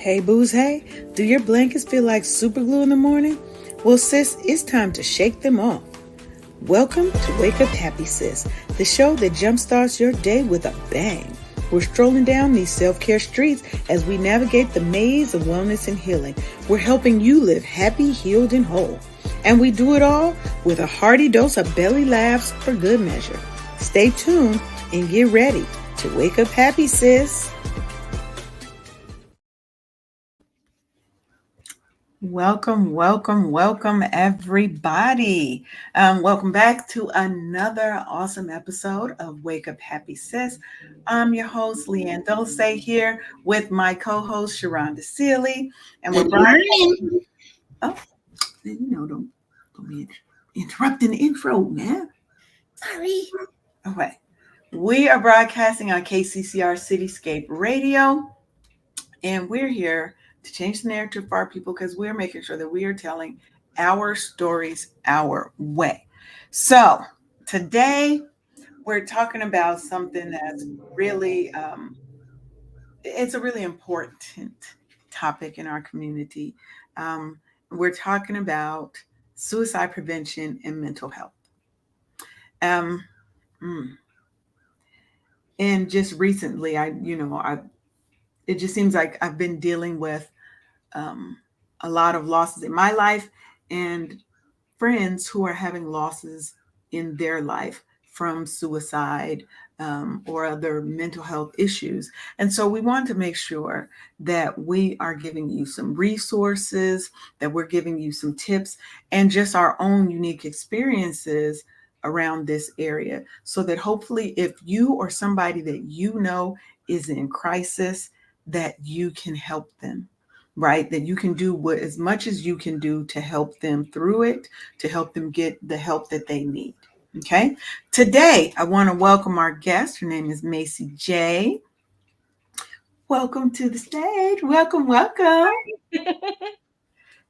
Hey booze, hey, do your blankets feel like super glue in the morning? Well sis, it's time to shake them off. Welcome to Wake Up Happy Sis, the show that jumpstarts your day with a bang. We're strolling down these self-care streets as we navigate the maze of wellness and healing. We're helping you live happy, healed, and whole. And we do it all with a hearty dose of belly laughs for good measure. Stay tuned and get ready to wake up happy, sis. Welcome, everybody. Welcome back to another awesome episode of Wake Up Happy Sis. I'm your host, Leanne Dulce, here with my co-host, Sharonda Seeley. And we're broadcasting. Oh, don't be interrupting the intro, man. Sorry. Okay. We are broadcasting on KCCR Cityscape Radio, and we're here to change the narrative for our people because we're making sure that we are telling our stories our way. So today we're talking about something that's really, it's a really important topic in our community. We're talking about suicide prevention and mental health. And just recently, it just seems like I've been dealing with a lot of losses in my life and friends who are having losses in their life from suicide or other mental health issues. And so we want to make sure that we are giving you some resources, that we're giving you some tips and just our own unique experiences around this area so that hopefully if you or somebody that you know is in crisis, that you can help them, right? That you can do as much as you can do to help them through it, to help them get the help that they need. Okay. Today, I want to welcome our guest. Her name is Maci J. Welcome to the stage. Welcome.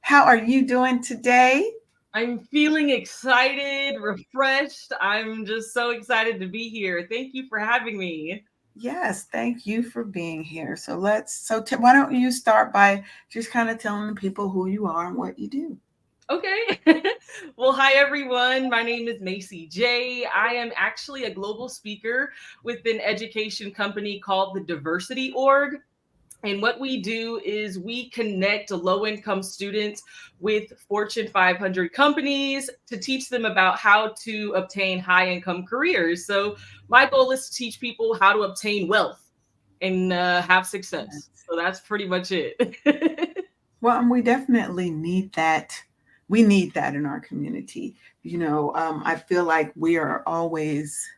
How are you doing today? I'm feeling excited, refreshed. I'm just so excited to be here. Thank you for having me. Yes, thank you for being here. Why don't you start by just kind of telling the people who you are and what you do? Okay. Well, hi, everyone. My name is Maci J. I am actually a global speaker with an education company called the Diversity Org. And what we do is we connect low income students with Fortune 500 companies to teach them about how to obtain high income careers. So, my goal is to teach people how to obtain wealth and have success. So, that's pretty much it. Well, and we definitely need that. We need that in our community. I feel like we are always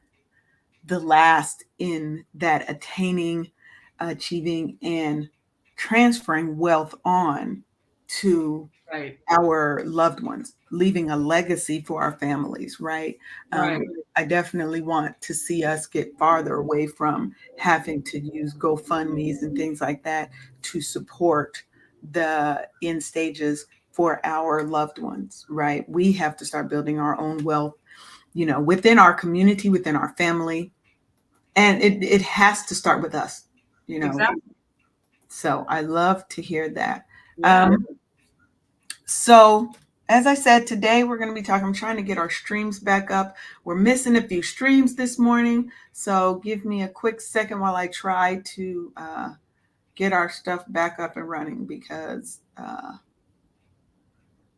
the last in that attaining, achieving, and transferring wealth on to Right. our loved ones, leaving a legacy for our families, right? Right. I definitely want to see us get farther away from having to use GoFundMe's and things like that to support the end stages for our loved ones, right? We have to start building our own wealth, within our community, within our family. And it has to start with us, Exactly. So I love to hear that. Yeah. So, as I said, today we're going to be talking. I'm trying to get our streams back up. We're missing a few streams this morning. So, give me a quick second while I try to get our stuff back up and running because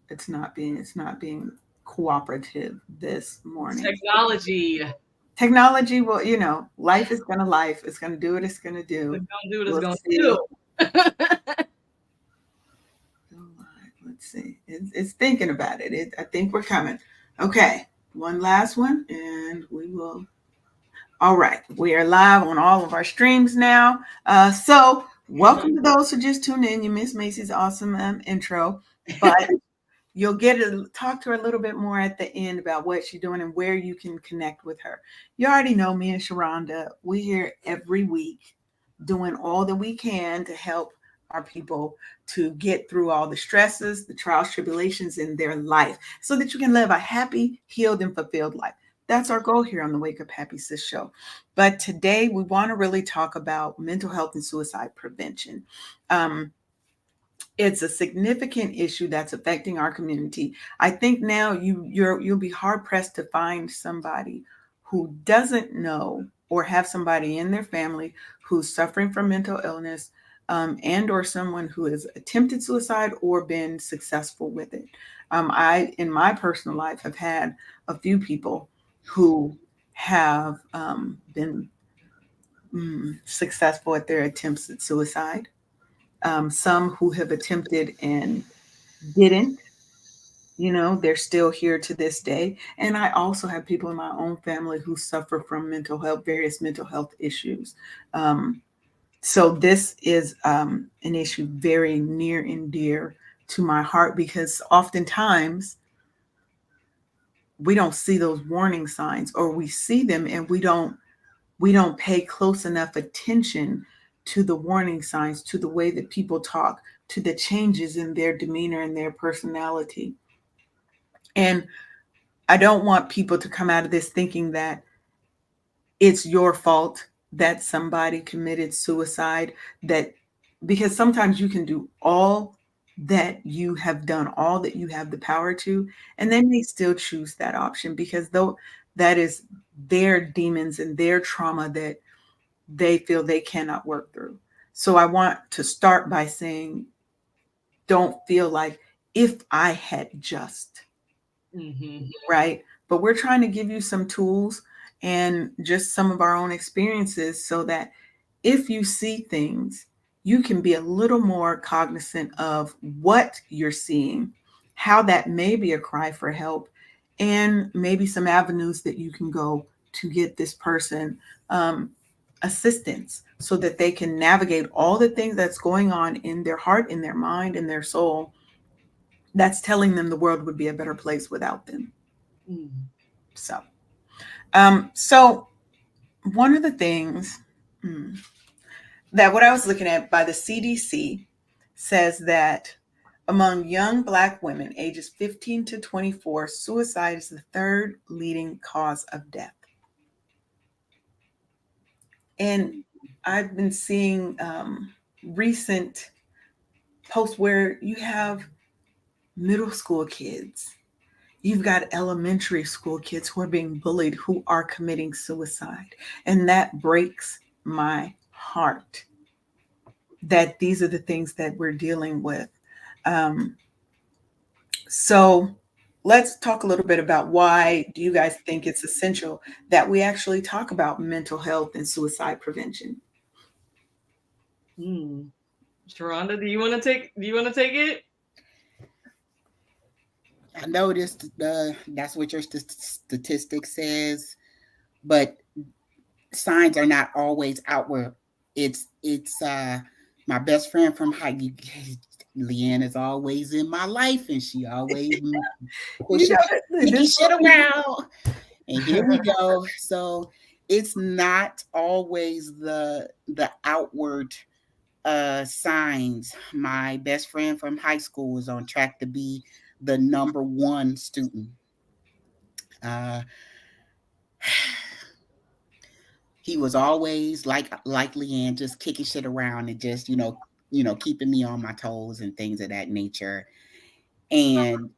it's not being cooperative this morning. Technology will, life is going to life. It's going to do what it's going to do. It's gonna do what it's gonna do. Let's see. It's thinking about it. I think we're coming. Okay. One last one and we will. All right. We are live on all of our streams now. So welcome to those who just tuned in. You missed Maci's awesome intro, but you'll get to talk to her a little bit more at the end about what she's doing and where you can connect with her. You already know me and Sharonda. We're here every week doing all that we can to help our people to get through all the stresses, the trials, tribulations in their life so that you can live a happy, healed, and fulfilled life. That's our goal here on the Wake Up Happy Sis show. But today we want to really talk about mental health and suicide prevention. It's a significant issue that's affecting our community. I think now you'll be hard pressed to find somebody who doesn't know or have somebody in their family who's suffering from mental illness, and or someone who has attempted suicide or been successful with it. I, in my personal life, have had a few people who have been successful at their attempts at suicide. Some who have attempted and didn't, they're still here to this day. And I also have people in my own family who suffer from mental health, various mental health issues. Um, so this is an issue very near and dear to my heart, because oftentimes we don't see those warning signs, or we see them and we don't pay close enough attention to the warning signs, to the way that people talk, to the changes in their demeanor and their personality. And I don't want people to come out of this thinking that it's your fault that somebody committed suicide, that because sometimes you can do all that you have done, all that you have the power to, and they may still choose that option, because though that is their demons and their trauma that they feel they cannot work through. So I want to start by saying, don't feel like, if I had just, Mm-hmm. right? But we're trying to give you some tools and just some of our own experiences, so that if you see things, you can be a little more cognizant of what you're seeing, how that may be a cry for help, and maybe some avenues that you can go to get this person assistance, so that they can navigate all the things that's going on in their heart, in their mind, in their soul, that's telling them the world would be a better place without them. Mm. So one of the things that what I was looking at by the CDC says that among young Black women ages 15 to 24, suicide is the third leading cause of death. And I've been seeing recent posts where you have middle school kids, you've got elementary school kids who are being bullied, who are committing suicide. And that breaks my heart, that these are the things that we're dealing with. Um, so let's talk a little bit about, why do you guys think it's essential that we actually talk about mental health and suicide prevention? Mm. Sharonda, do you want to take it? I noticed that's what your statistic says, but signs are not always outward. It's my best friend from high. Leanne is always in my life, and she always You pushing know, sticky this shit around. And here we go. So it's not always the outward signs. My best friend from high school was on track to be the number one student. Uh, he was always like Leanne, just kicking shit around and just keeping me on my toes and things of that nature. And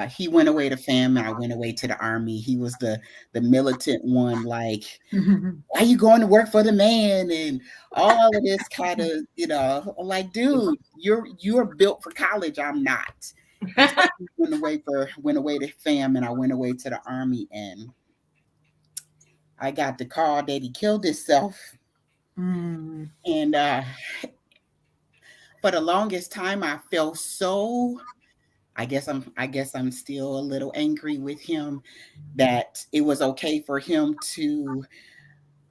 he went away to fam, and I went away to the army. He was the militant one, like, why you going to work for the man and all of this kind of, I'm like, dude, you're built for college, I'm not. And so he went away to fam, and I went away to the army, and I got the call that he killed himself. Mm. And for the longest time I felt so, I guess I'm still a little angry with him that it was okay for him to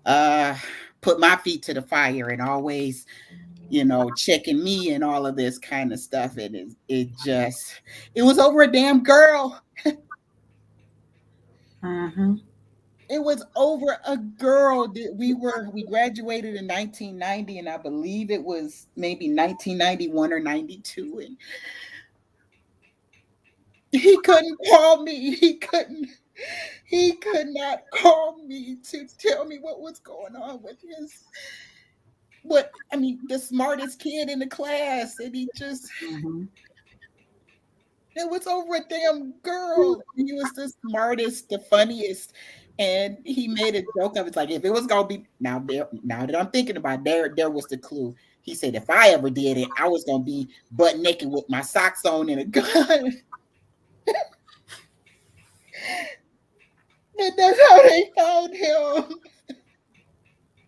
uh put my feet to the fire and always, checking me and all of this kind of stuff. And it was over a damn girl. Mhm. It was over a girl. We graduated in 1990, and I believe it was maybe 1991 or 92. And he couldn't call me. He could not call me to tell me what was going on with what I mean, the smartest kid in the class, and he just Mhm. it was over a damn girl. He was the smartest, the funniest, and he made a joke of it. Like if it was gonna be now there, now that I'm thinking about it, there was the clue. He said if I ever did it, I was gonna be butt naked with my socks on and a gun, and that's how they found him.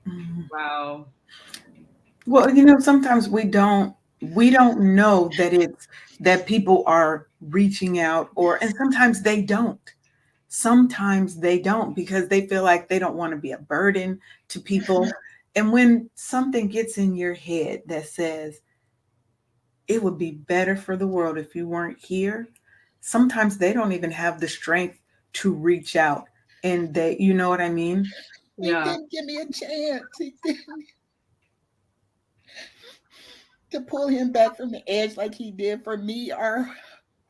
Mhm. Wow. Well, sometimes we don't know that it's that people are reaching out, and sometimes they don't. Sometimes they don't because they feel like they don't want to be a burden to people. And when something gets in your head that says it would be better for the world if you weren't here, sometimes they don't even have the strength to reach out. And you know what I mean? He Yeah. didn't give me a chance. He didn't to pull him back from the edge like he did for me. Our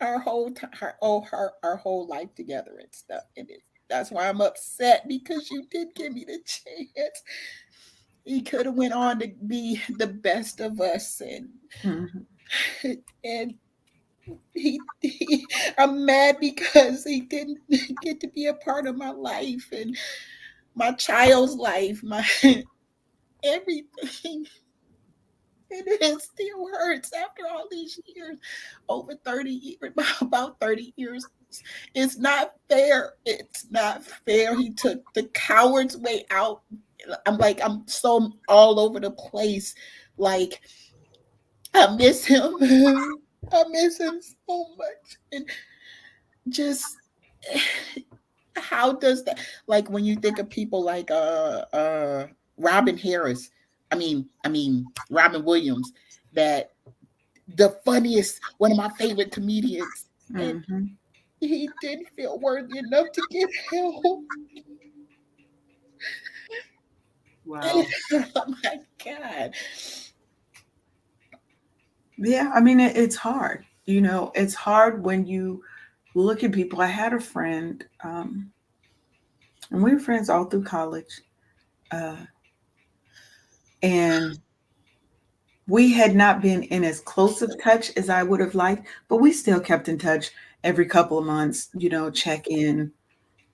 whole time, our whole life together and stuff. And that's why I'm upset because you did give me the chance. He could have went on to be the best of us, and Mhm. and I'm mad because he didn't get to be a part of my life and my child's life, my everything. And it still hurts after all these years, over 30 years, about 30 years. It's not fair. It's not fair. He took the coward's way out. I'm so all over the place. Like, I miss him. I miss him so much. And just how does that, like when you think of people like Robin Harris, I mean Robin Williams, that the funniest, one of my favorite comedians, and Mhm. he didn't feel worthy enough to get help. Wow. Oh my God. Yeah, I mean it's hard. It's hard when you look at people. I had a friend, and we were friends all through college, uh, and we had not been in as close of touch as I would have liked, but we still kept in touch every couple of months. Check in.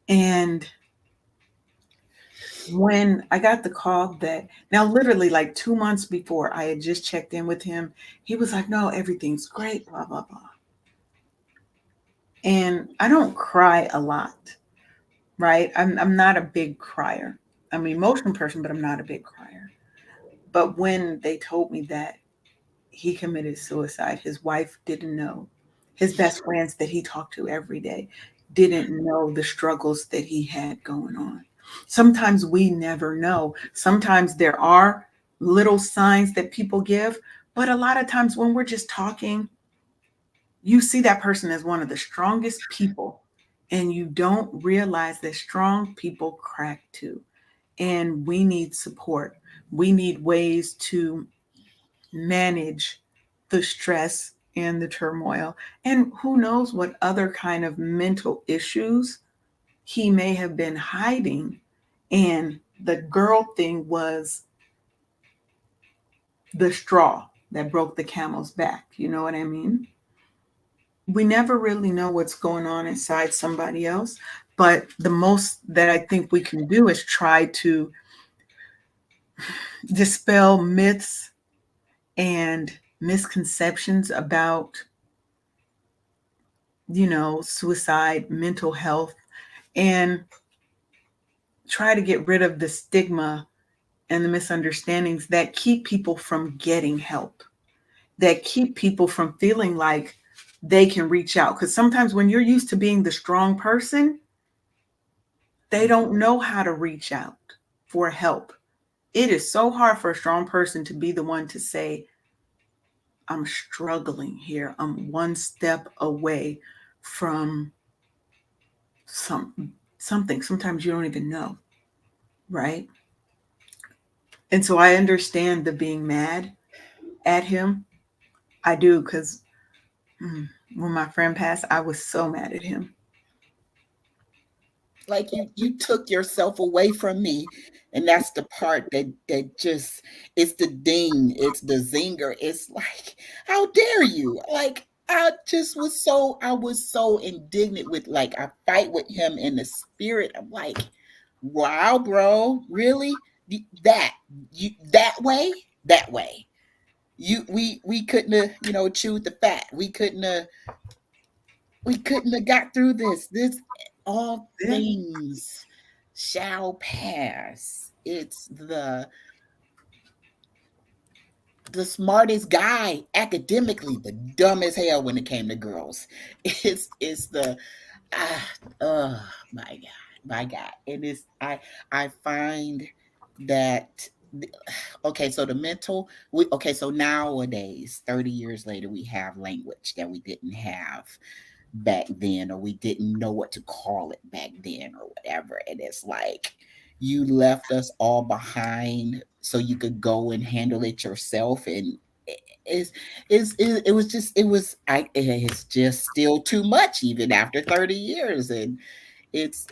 And when I got the call that now, literally like 2 months before I had just checked in with him, he was like, "No, everything's great, blah blah blah." And I don't cry a lot, right? I'm not a big crier. I'm an emotional person, but I'm not a big crier. But when they told me that he committed suicide, his wife didn't know. His best friends that he talked to every day didn't know the struggles that he had going on. Sometimes we never know. Sometimes there are little signs that people give, but a lot of times when we're just talking, you see that person as one of the strongest people, and you don't realize that strong people crack too. And we need support. We need ways to manage the stress and the turmoil. And who knows what other kind of mental issues he may have been hiding. And the girl thing was the straw that broke the camel's back. You know what I mean? We never really know what's going on inside somebody else. But the most that I think we can do is try to dispel myths and misconceptions about, suicide, mental health, and try to get rid of the stigma and the misunderstandings that keep people from getting help, that keep people from feeling like they can reach out. Because sometimes when you're used to being the strong person, they don't know how to reach out for help. It is so hard for a strong person to be the one to say, I'm struggling here. I'm one step away from some something. Sometimes you don't even know, right? And so I understand the being mad at him. I do, because when my friend passed, I was so mad at him. Like you took yourself away from me. And that's the part that just, it's the ding, it's the zinger. It's like, how dare you? Like, I was so indignant with, like, I fight with him in the spirit. I'm like, wow, bro, really? That, you, that way, that way. We couldn't have, chewed the fat. We couldn't have got through this. This, all Yeah. things shall pass. It's the smartest guy academically, but dumb as hell when it came to girls. It's the, ah, oh my God, my God. And it's, I find that, okay, so the mental, okay, so nowadays, 30 years later, we have language that we didn't have back then, or we didn't know what to call it back then, or whatever. And it's like, you left us all behind so you could go and handle it yourself. And it's, it was just, it's just still too much even after 30 years. And it's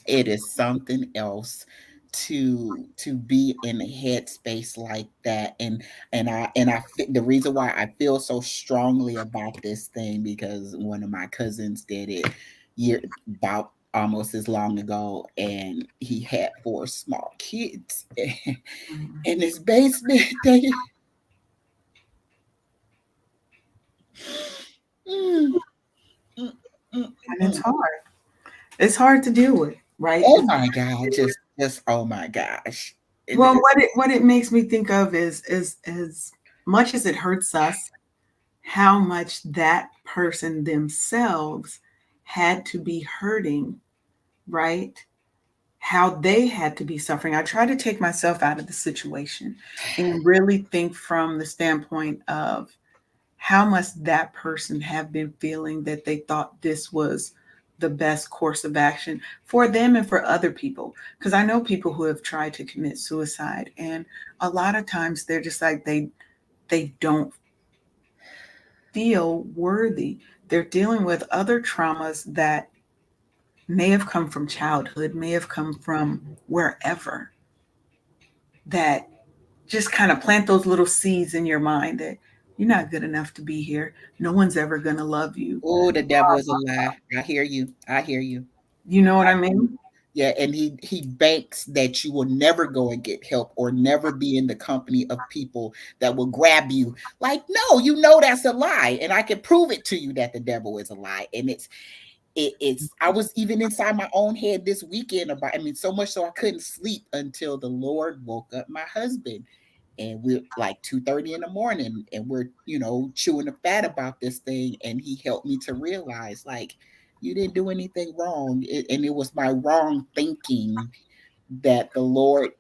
it is something else to be in a headspace like that. The reason why I feel so strongly about this thing, because one of my cousins did it year about almost as long ago, and he had four small kids Mhm. in his basement. They, mm, mm, mm, And it's mm. hard. It's hard to deal with, right? Oh It's my God, just oh my gosh. And Well, it's, what it makes me think of is as much as it hurts us, how much that person themselves had to be hurting, right? How they had to be suffering. I try to take myself out of the situation and really think from the standpoint of how must that person have been feeling that they thought this was the best course of action for them and for other people. Because I know people who have tried to commit suicide, and a lot of times they're just like they don't feel worthy. They're dealing with other traumas that may have come from childhood, may have come from wherever, that just kind of plant those little seeds in your mind that you're not good enough to be here. No one's ever going to love you. oh, the devil is a lie. I hear you. I hear you. You know what I mean? Yeah, and he banks that you will never go and get help, or never be in the company of people that will grab you. Like, no, that's a lie, and I can prove it to you that the devil is a lie. And it's I was even inside my own head this weekend about, I mean, so much so I couldn't sleep until the Lord woke up my husband. And we're like 2:30 in the morning, and we're, chewing the fat about this thing. And he helped me to realize, like, you didn't do anything wrong. And it was my wrong thinking that the Lord,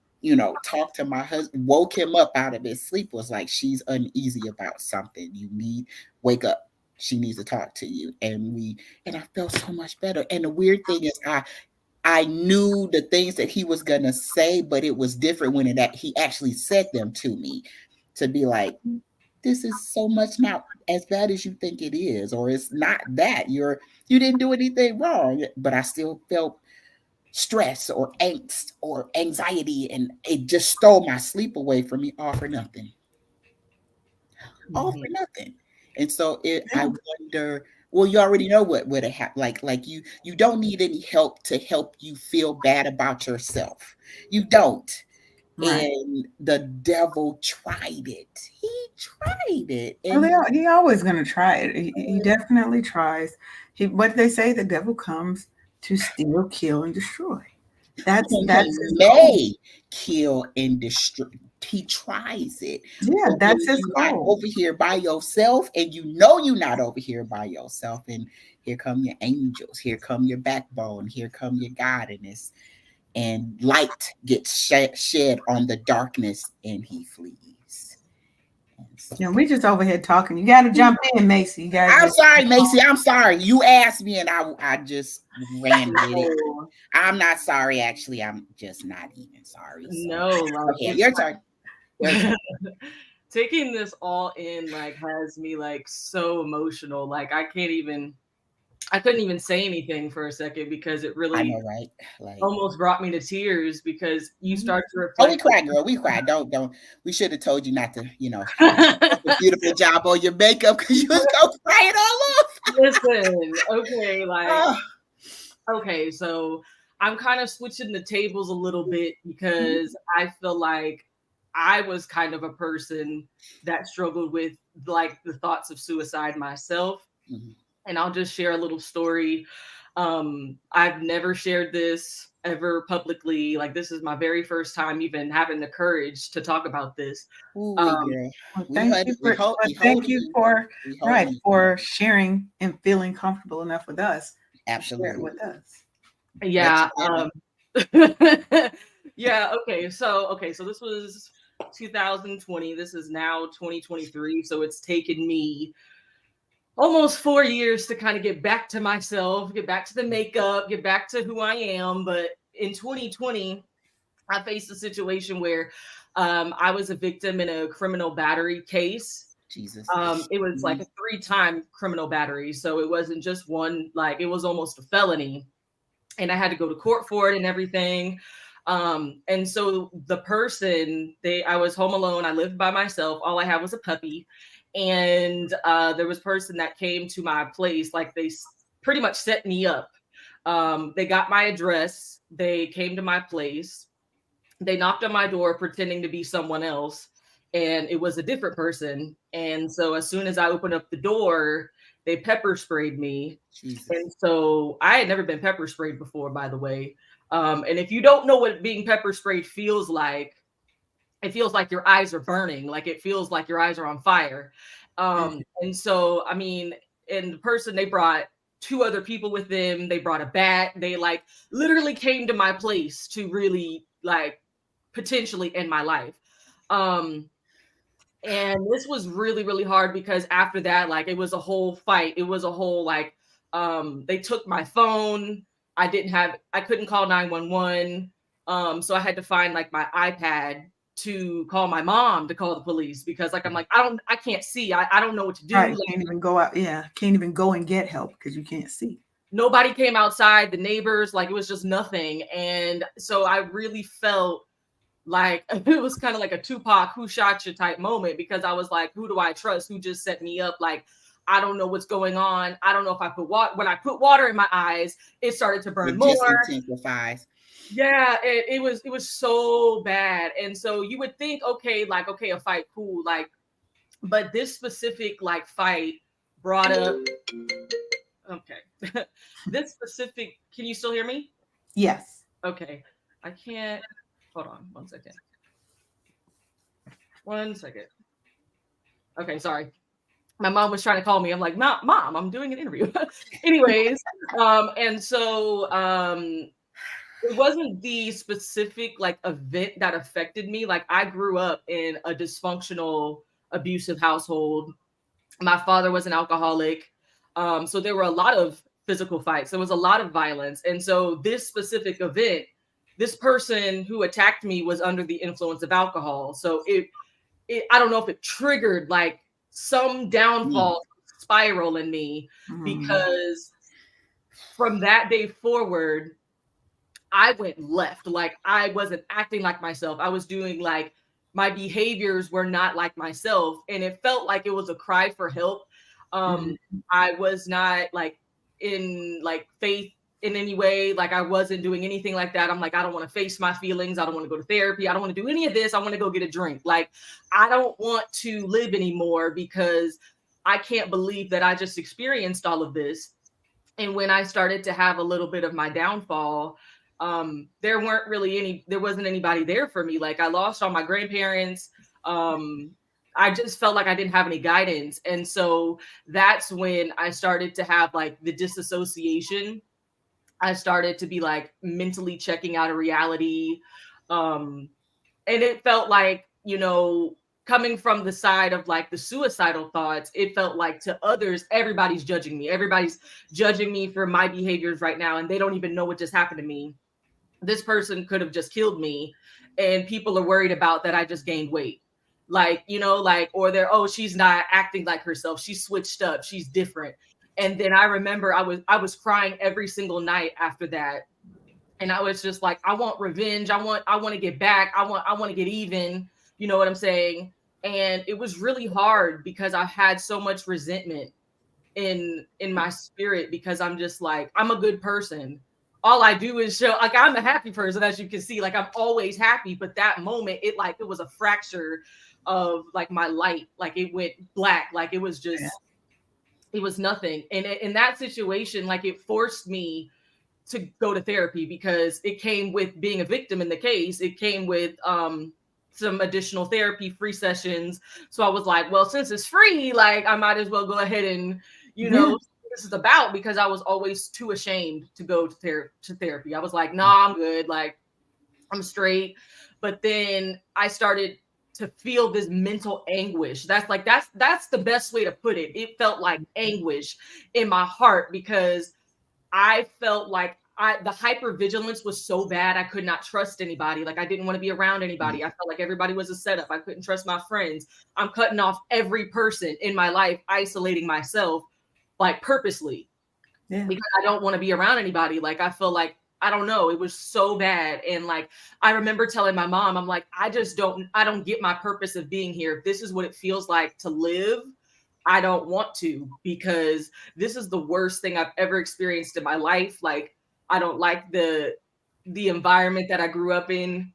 talked to my husband, woke him up out of his sleep, was like, she's uneasy about something. You need, wake up. She needs to talk to you. And I felt so much better. And the weird thing is, I knew the things that he was gonna say, but it was different when he actually said them to me, to be like, this is so much not as bad as you think it is, or it's not that you didn't do anything wrong. But I still felt stress or angst or anxiety, and it just stole my sleep away from me, all for nothing. All Mhm. for nothing. And so I Yeah, wonder, well, you already know what would have happened. Like you don't need any help to help you feel bad about yourself. You don't. right. And the devil tried it. He tried it. Well, And he always going to try it. He definitely tries. What did they say? The devil comes to steal, kill, and destroy. That's he his goal. may kill and destroy. He tries it. Yeah, But when that's his you're not goal. over here by yourself, and you're not over here by yourself, and here come your angels, here come your backbone, here come your guidance, and light gets shed on the darkness, and he flees. And so, We just over here talking. You got to jump in, Macy. You got I'm to. sorry, Macy. I'm sorry. You asked me, and I just ran with it. No, I'm not sorry. Actually, I'm just not even sorry. So, no, like okay, it's your turn. Your turn. taking this all in like has me like so emotional. Like I can't even I couldn't even say anything for a second because it I really know, right? Like, almost brought me to tears because you Mhm. start to oh, we reflect. cried, girl. We cried. Don't. We should have told you not to, a beautiful job on your makeup because you was going to cry it all Listen, okay, like, off. okay, so I'm kind of switching the tables a little bit Mhm. because I feel like I was kind of a person that struggled with like the thoughts of suicide myself. Mhm. And I'll just share a little story. I've never shared this ever publicly. Like, this is my very first time even having the courage to talk about this. Ooh, Um, we girl. Well, We thank heard you we hold but we thank holding you you. for We right holding you. for sharing and feeling comfortable enough with us to share it Absolutely. with us. But yeah. you didn't. Yeah. Okay. So this was 2020. This is now 2023. So it's taken me almost 4 years to kind of get back to myself, get back to the makeup, get back to who I am. But in 2020, I faced a situation where I was a victim in a criminal battery case. Jesus. It was like Mhm. a 3-time criminal battery. So it wasn't just one, like, it was almost a felony. And I had to go to court for it and everything. And so the person, I was home alone. I lived by myself. All I had was a puppy. And there was a person that came to my place, like pretty much set me up. They got my address. They came to my place. They knocked on my door pretending to be someone else, and it was a different person. And so as soon as I opened up the door, they pepper sprayed me. Jesus. And so I had never been pepper sprayed before, by the way. And if you don't know what being pepper sprayed feels like, it feels like your eyes are burning, like it feels like your eyes are on fire. Mm. And so, I mean, and the person, they brought two other people with them. They brought a bat. They like literally came to my place to really like potentially end my life. Um, and this was really, really hard because after that, like, it was a whole fight. It was a whole like, they took my phone. I couldn't call 911. So I had to find like my iPad to call my mom to call the police because like I'm like, I can't see. I don't know what to do. Right, Like, can't even go out. Yeah, can't even go and get help because you can't see. nobody came outside, the neighbors, like it was just nothing. And so I really felt like it was kind of like a Tupac "who shot you" type moment because I was like, who do I trust? Who just set me up? Like, I don't know what's going on. I don't know if I put water, when I put water in my eyes, it started to burn It just more. intensifies. Yeah, it was so bad. And so you would think, okay, like, okay, a fight, cool, like, but this specific like fight brought up, okay. This specific, can you still hear me? Yes. Okay. I can't, hold on one second. One second. Okay, sorry. My mom was trying to call me. I'm like, mom, I'm doing an interview. Anyways, and so it wasn't the specific like event that affected me. Like, I grew up in a dysfunctional, abusive household. My father was an alcoholic. So there were a lot of physical fights. There was a lot of violence. And so this specific event, this person who attacked me was under the influence of alcohol. So I don't know if it triggered like some Mm. downfall spiral in me Mhm. because from that day forward, I went left. Like, I wasn't acting like myself. I was doing like, my behaviors were not like myself. And it felt like it was a cry for help. Mhm. I was not like in like faith in any way. Like, I wasn't doing anything like that. I'm like, I don't want to face my feelings. I don't want to go to therapy. I don't want to do any of this. I want to go get a drink. Like, I don't want to live anymore because I can't believe that I just experienced all of this. And when I started to have a little bit of my downfall, there wasn't anybody there for me. Like, I lost all my grandparents. Um, I just felt like I didn't have any guidance. And so that's when I started to have like the disassociation. I started to be like mentally checking out of reality. Um, and it felt like, coming from the side of like the suicidal thoughts, it felt like to others, everybody's judging me. Everybody's judging me for my behaviors right now, and they don't even know what just happened to me. This person could have just killed me, and people are worried about that I just gained weight. Like, like, or they're, oh, she's not acting like herself. She's switched up. She's different. And then I remember I was crying every single night after that. And I was just like, I want revenge. I want to get back. I want to get even. You know what I'm saying? And it was really hard because I had so much resentment in my spirit, because I'm just like, I'm a good person. All I do is show, like, I'm a happy person, as you can see. Like, I'm always happy. But that moment, it was a fracture of like my light. Like, it went black. Like, it was Yeah. just, it was nothing. And in that situation, like, it forced me to go to therapy, because it came with being a victim in the case. It came with some additional therapy, free sessions. So I was like, well, since it's free, like, I might as well go ahead and, you Yeah. know, this is about, because I was always too ashamed to go to therapy. I was like, nah, I'm good. Like, I'm straight. But then I started to feel this mental anguish. That's the best way to put it. It felt like anguish in my heart, because I felt like the hypervigilance was so bad. I could not trust anybody. Like, I didn't want to be around anybody. I felt like everybody was a setup. I couldn't trust my friends. I'm cutting off every person in my life, isolating myself, like, purposely, Yeah. because I don't want to be around anybody. Like, I feel like, I don't know, it was so bad. And like, I remember telling my mom, I'm like, I don't get my purpose of being here. If this is what it feels like to live, I don't want to, because this is the worst thing I've ever experienced in my life. Like, I don't like the environment that I grew up in.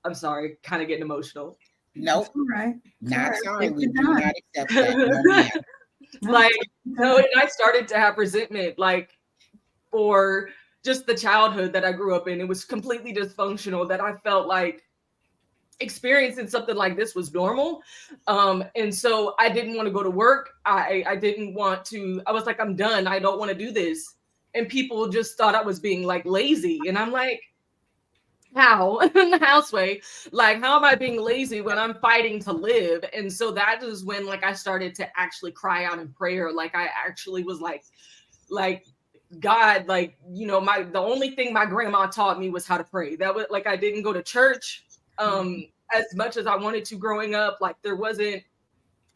I'm sorry, kind of getting emotional. Nope, All right. not sorry. Take We your do time. not accept that. No, ma'am. No, Like, take your no, time. and I started to have resentment, like, for just the childhood that I grew up in. It was completely dysfunctional, that I felt like experiencing something like this was normal. And so I didn't want to go to work. I didn't want to, I was like, I'm done. I don't want to do this. And people just thought I was being like lazy. And I'm like, how? In the houseway, like, how am I being lazy when I'm fighting to live? And so that is when, like, I started to actually cry out in prayer. Like, I actually was like, God, like, you know, the only thing my grandma taught me was how to pray. That was like, I didn't go to church as much as I wanted to growing up. Like, there wasn't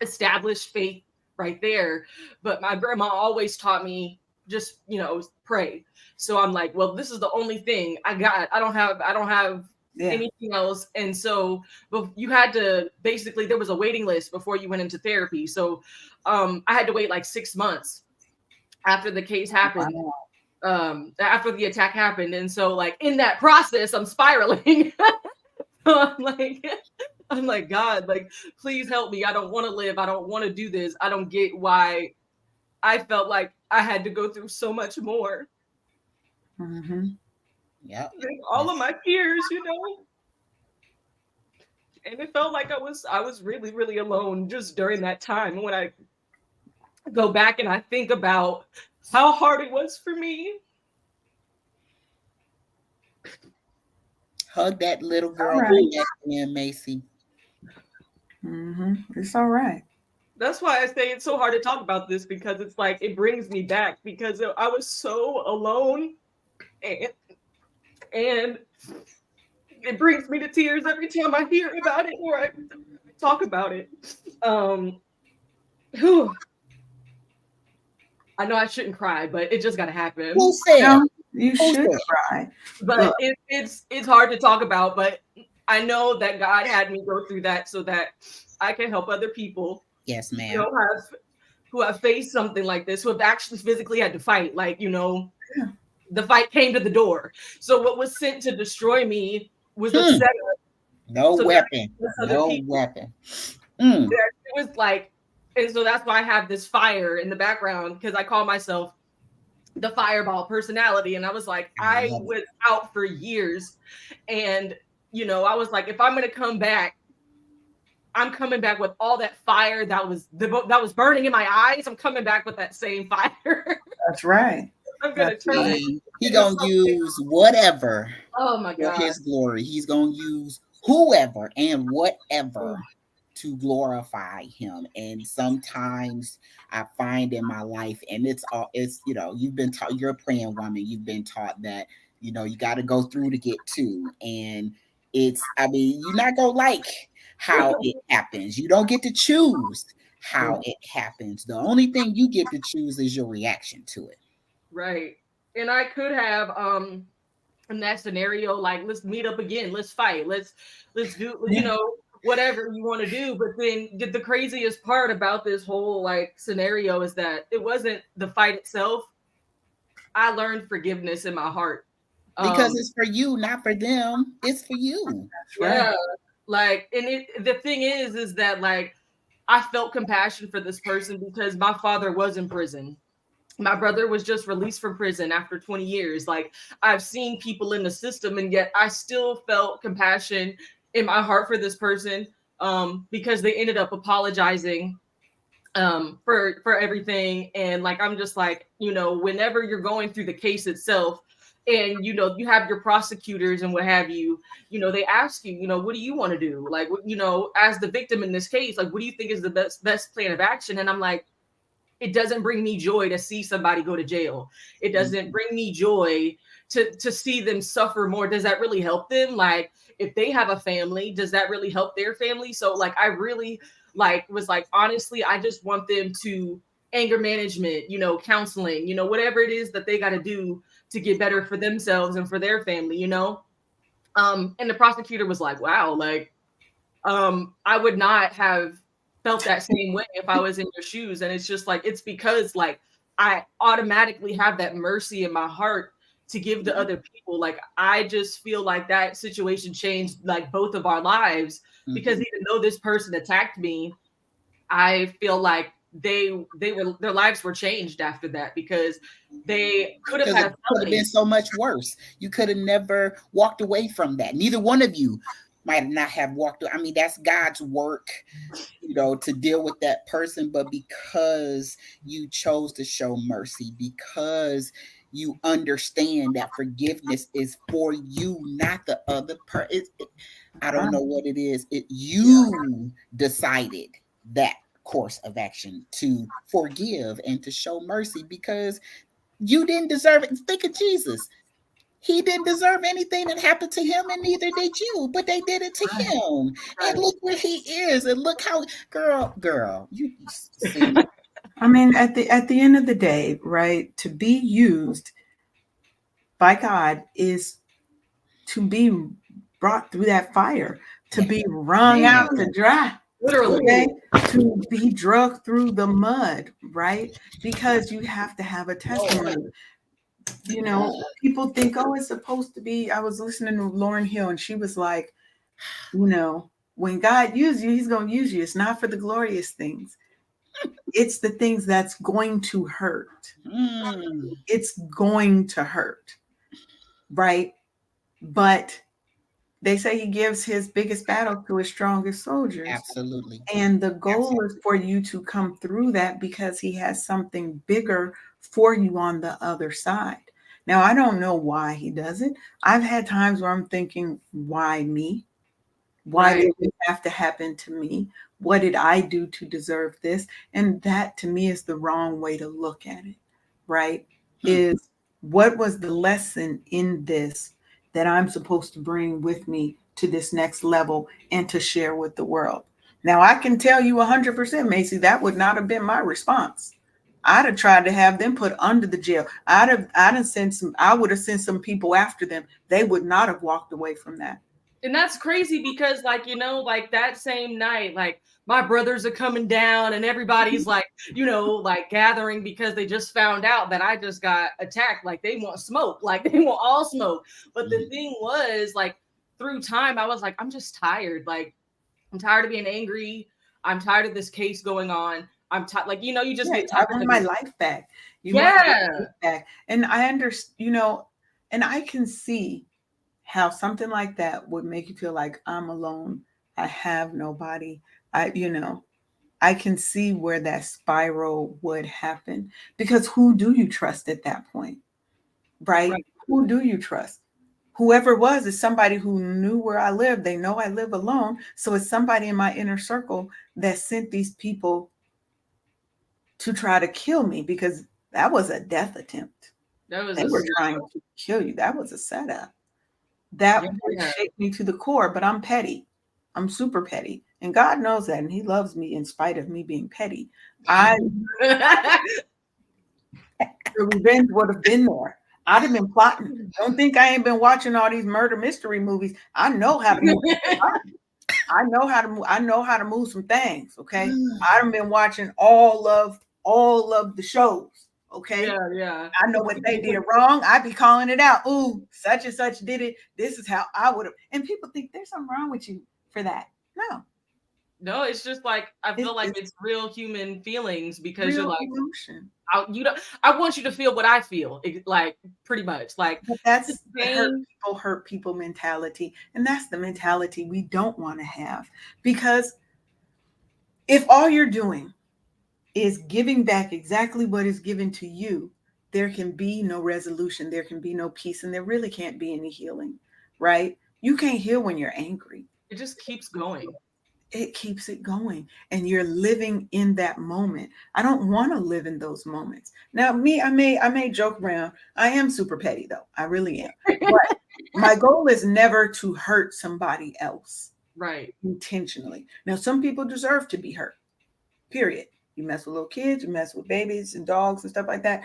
established faith right there, but my grandma always taught me, just, you know, pray. So I'm like, well, this is the only thing I got. I don't have Yeah. anything else. And so, but you had to, basically, there was a waiting list before you went into therapy. So I had to wait like 6 months after the case happened, after the attack happened. And so, like, in that process, I'm spiraling. I'm like, I'm like, God, like, please help me. I don't want to live. I don't want to do this. I don't get why I felt like I had to go through so much more Mm-hmm. Yep. than all of my peers, you know? And it felt like I was really, really alone just during that time. When I go back and I think about how hard it was for me. Hug that little girl right. right next to him, Maci. Mm-hmm. It's all right. That's why I say it's so hard to talk about this, because it's like, it brings me back, because I was so alone, and it brings me to tears every time I hear about it or I talk about it. Whew. I know I shouldn't cry, but it just got to happen. Who said? No, you Who should said? cry. But it's hard to talk about. But I know that God had me go through that so that I can help other people. Yes, ma'am. You know, who have faced something like this, who have actually physically had to fight. Like, you know, Yeah. the fight came to the door. So what was sent to destroy me was a setup. No So weapon. other No people. weapon. It was like, and so that's why I have this fire in the background, because I call myself the fireball personality. And I was like, I was out for years. And, you know, I was like, if I'm going to come back, I'm coming back with all that fire that was burning in my eyes. I'm coming back with that same fire. That's right. I'm going to turn it. He going to use whatever Oh my for God. his glory. He's going to use whoever and whatever to glorify him. And sometimes I find in my life, and it's you know, you've been taught, you're a praying woman, you've been taught that, you know, you got to go through to get to. And it's, I mean, you're not going to like how it happens. You don't get to choose how it happens. The only thing you get to choose is your reaction to it. Right. And I could have in that scenario, like, let's meet up again, let's fight, let's do, whatever you want to do. But then the craziest part about this whole like scenario is that it wasn't the fight itself. I learned forgiveness in my heart. Because Um, it's for you, not for them. It's for you. That's right. yeah, like, and the thing is that like I felt compassion for this person because my father was in prison. My brother was just released from prison after 20 years. Like, I've seen people in the system, and yet I still felt compassion in my heart for this person, because they ended up apologizing for everything. And like, I'm just like, whenever you're going through the case itself, and you have your prosecutors and what have you, they ask you, what do you want to do, like, as the victim in this case, like, what do you think is the best plan of action? And I'm like, it doesn't bring me joy to see somebody go to jail. It doesn't bring me joy to see them suffer more. Does that really help them? Like, if they have a family, does that really help their family? So like, I really like was like, honestly, I just want them to anger management, counseling, whatever it is that they got to do to get better for themselves and for their family. And the prosecutor was like, wow, like, I would not have felt that same way if I was in your shoes. And it's just like, it's because like I automatically have that mercy in my heart to give to other people. Like, I just feel like that situation changed like both of our lives, because even though this person attacked me, I feel like their lives were changed after that, because they could have Because had it a could have been felony. so much worse. You could have never walked away from that. Neither one of you might not have walked. I mean, that's God's work, to deal with that person. But because you chose to show mercy, because you understand that forgiveness is for you, not the other person. I don't know what it is. You decided that course of action to forgive and to show mercy because you didn't deserve it. Think of Jesus. He didn't deserve anything that happened to him, and neither did you, but they did it to Right. him. And Right. look where he is, and look how, girl, you see. I mean, at the end of the day, right, to be used by God is to be brought through that fire, to Yeah, be wrung out man, to dry, Literally. okay, to be drugged through the mud, right? Because you have to have a testimony. People think, oh, it's supposed to be. I was listening to Lauryn Hill, and she was like, when God uses you, He's going to use you. It's not for the glorious things. It's the things that's going to hurt. mm, It's going to hurt, right? But they say He gives His biggest battle to His strongest soldiers. absolutely, And the goal is absolutely. for you to come through that because He has something bigger for you on the other side. Now, I don't know why He does it. I've had times where I'm thinking, why me? Why Right. did it have to happen to me? What did I do to deserve this? And that to me is the wrong way to look at it, right? Hmm. Is what was the lesson in this that I'm supposed to bring with me to this next level and to share with the world? Now, I can tell you 100%, Macy, that would not have been my response. I'd have tried to have them put under the jail. I would have sent some people after them. They would not have walked away from that. And that's crazy because like, like that same night, like my brothers are coming down and everybody's like, like gathering because they just found out that I just got attacked. Like, they want smoke, like they want all smoke. But the thing was, like, through time, I was like, I'm just tired. Like, I'm tired of being angry. I'm tired of this case going on. I'm tired. Like, you just Yeah, get I tired want of my it. life back. You want your Yeah. life back. And I understand, and I can see how something like that would make you feel like I'm alone. I have nobody. I can see where that spiral would happen because who do you trust at that point? Right? Right. Who do you trust? Whoever it was is somebody who knew where I live. They know I live alone. So it's somebody in my inner circle that sent these people to try to kill me because that was a death attempt. That was They a were serious. trying to kill you. That was a setup. That would Yeah. shake me to the core, but I'm petty. I'm super petty. And God knows that, and He loves me in spite of me being petty. I The revenge would have been there. I'd have been plotting. Don't think I ain't been watching all these murder mystery movies. I know how to move. I know how to move. I know how to move some things. Okay, I've been watching all of the shows. Okay, Yeah, yeah. I know what they did wrong. I be calling it out. Ooh, such and such did it. This is how I would have. And people think there's something wrong with you for that. No, No, it's just like I feel like it's it's real human feelings because you're real like, emotion. you don't. I want you to feel what I feel, like pretty much, like But this that's the pain. hurt people mentality. And that's the mentality we don't want to have. Because if all you're doing is giving back exactly what is given to you, there can be no resolution, there can be no peace, and there really can't be any healing, right? You can't heal when you're angry. It just keeps going. It keeps it going, and you're living in that moment. I don't want to live in those moments. Now, me, I may joke around. I am super petty though. I really am. But my goal is never to hurt somebody else Right. intentionally. Now, some people deserve to be hurt. Period. You mess with little kids, you mess with babies and dogs and stuff like that,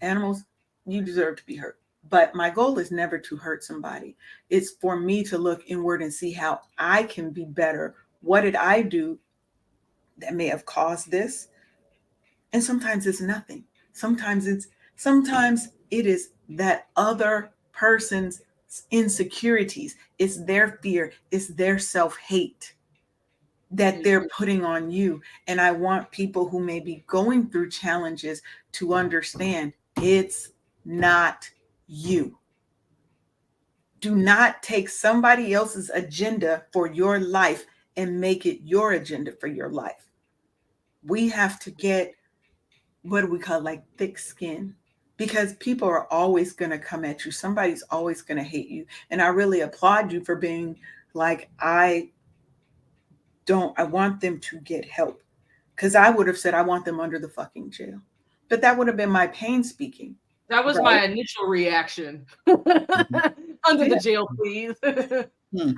animals, you deserve to be hurt. But my goal is never to hurt somebody. It's for me to look inward and see how I can be better. What did I do that may have caused this? And sometimes it's nothing. Sometimes it is that other person's insecurities. It's their fear, it's their self-hate that they're putting on you. And I want people who may be going through challenges to understand it's not you. Do not take somebody else's agenda for your life and make it your agenda for your life. We have to get, what do we call it, like thick skin, because people are always going to come at you. Somebody's always going to hate you. And I really applaud you for being like, I want them to get help. Because I would have said, I want them under the fucking jail. But that would have been my pain speaking. That was Right? my initial reaction. Mhm. Under the Yeah. jail, please. Hmm.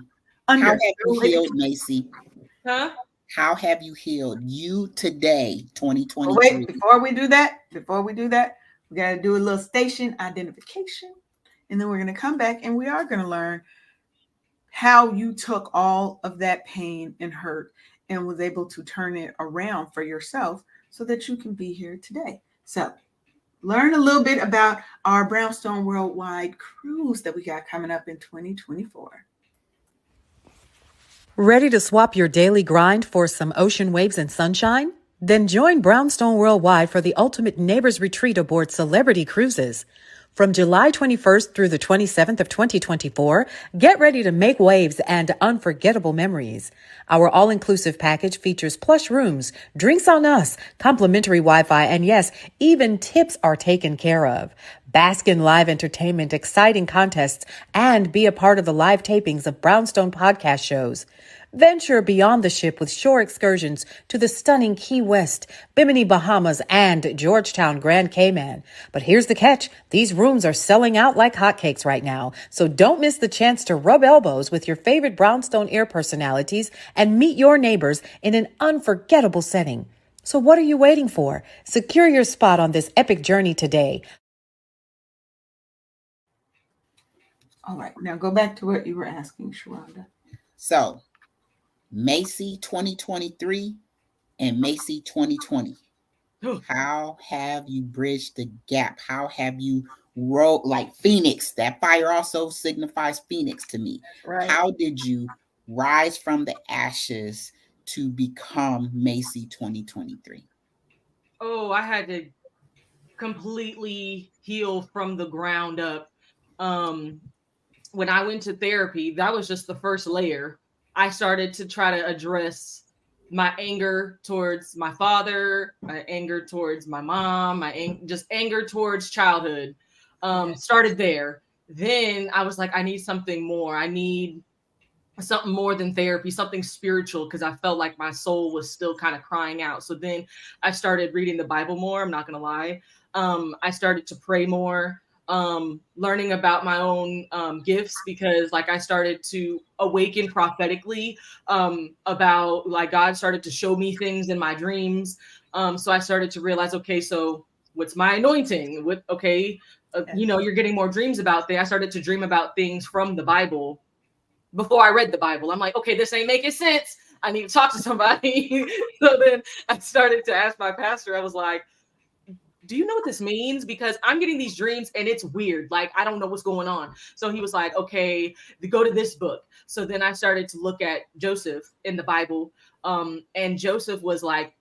How Under. have you healed, Maci? Huh? How have you healed you today, Oh, wait, 2023? before we do that, we got to do a little station identification. And then we're going to come back and we are going to learn how you took all of that pain and hurt and was able to turn it around for yourself so that you can be here today. So, learn a little bit about our Brownstone Worldwide cruise that we got coming up in 2024. Ready to swap your daily grind for some ocean waves and sunshine? Then join Brownstone Worldwide for the ultimate neighbors retreat aboard Celebrity Cruises. From July 21st through the 27th of 2024, get ready to make waves and unforgettable memories. Our all-inclusive package features plush rooms, drinks on us, complimentary Wi-Fi, and yes, even tips are taken care of. Bask in live entertainment, exciting contests, and be a part of the live tapings of Brownstone podcast shows. Venture beyond the ship with shore excursions to the stunning Key West, Bimini, Bahamas, and Georgetown, Grand Cayman. But here's the catch. These rooms are selling out like hotcakes right now. So don't miss the chance to rub elbows with your favorite Brownstone Air personalities and meet your neighbors in an unforgettable setting. So what are you waiting for? Secure your spot on this epic journey today. All right, now go back to what you were asking, Sharonda. So, Maci 2023 and Maci 2020. How have you bridged the gap? How have you rolled like Phoenix? That fire also signifies Phoenix to me. Right. How did you rise from the ashes to become Maci 2023? Oh, I had to completely heal from the ground up. Um, when I went to therapy, that was just the first layer. I started to try to address my anger towards my father, my anger towards my mom, just anger towards childhood. Started there. Then I was like, I need something more. I need something more than therapy, something spiritual, because I felt like my soul was still kind of crying out. So then I started reading the Bible more. I'm not gonna lie. I started to pray more. learning about my own gifts, because like I started to awaken prophetically about like God started to show me things in my dreams. So I started to realize, okay, so what's my anointing? What okay, Yes. you know, you're getting more dreams about things. I started to dream about things from the Bible before I read the Bible. I'm like, okay, this ain't making sense. I need to talk to somebody. So then I started to ask my pastor. I was like, do you know what this means? Because I'm getting these dreams and it's weird. Like, I don't know what's going on. So he was like, okay, go to this book. So then I started to look at Joseph in the Bible. And Joseph was like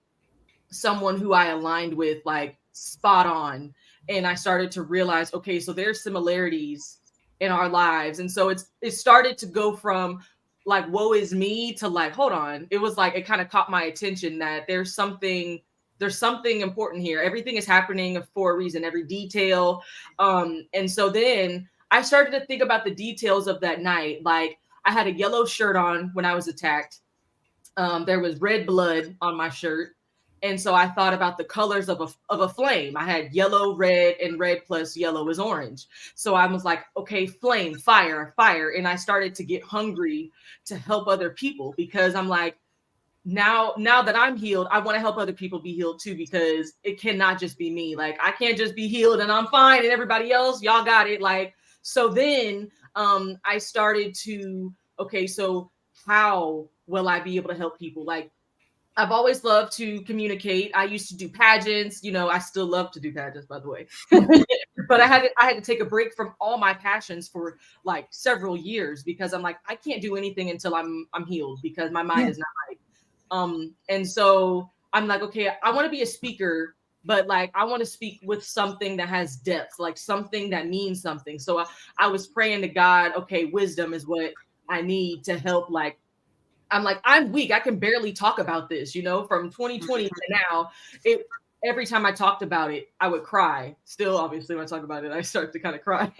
someone who I aligned with, like spot on. And I started to realize, okay, so there's similarities in our lives. And so it started to go from like woe is me to like, hold on. It was like it kind of caught my attention that there's something important here. Everything is happening for a reason, every detail. And so then I started to think about the details of that night. Like I had a yellow shirt on when I was attacked. There was red blood on my shirt. And so I thought about the colors of a flame. I had yellow, red, and red plus yellow is orange. So I was like, okay, flame, fire, fire. And I started to get hungry to help other people, because I'm like, now that I'm healed, I want to help other people be healed too, because it cannot just be me. Like I can't just be healed and I'm fine and everybody else, y'all got it. Like, so then I started to, okay, so how will I be able to help people? Like I've always loved to communicate. I used to do pageants, you know, I still love to do pageants, by the way. But I had to take a break from all my passions for like several years, because I'm like, I can't do anything until I'm healed, because my mind Yeah. is not right. And so I'm like, okay, I want to be a speaker, but like I want to speak with something that has depth, like something that means something. So I was praying to God, okay, wisdom is what I need to help. Like I'm like, I'm weak. I can barely talk about this, you know, from 2020 to now. It every time I talked about it, I would cry. Still, obviously, when I talk about it, I start to kind of cry.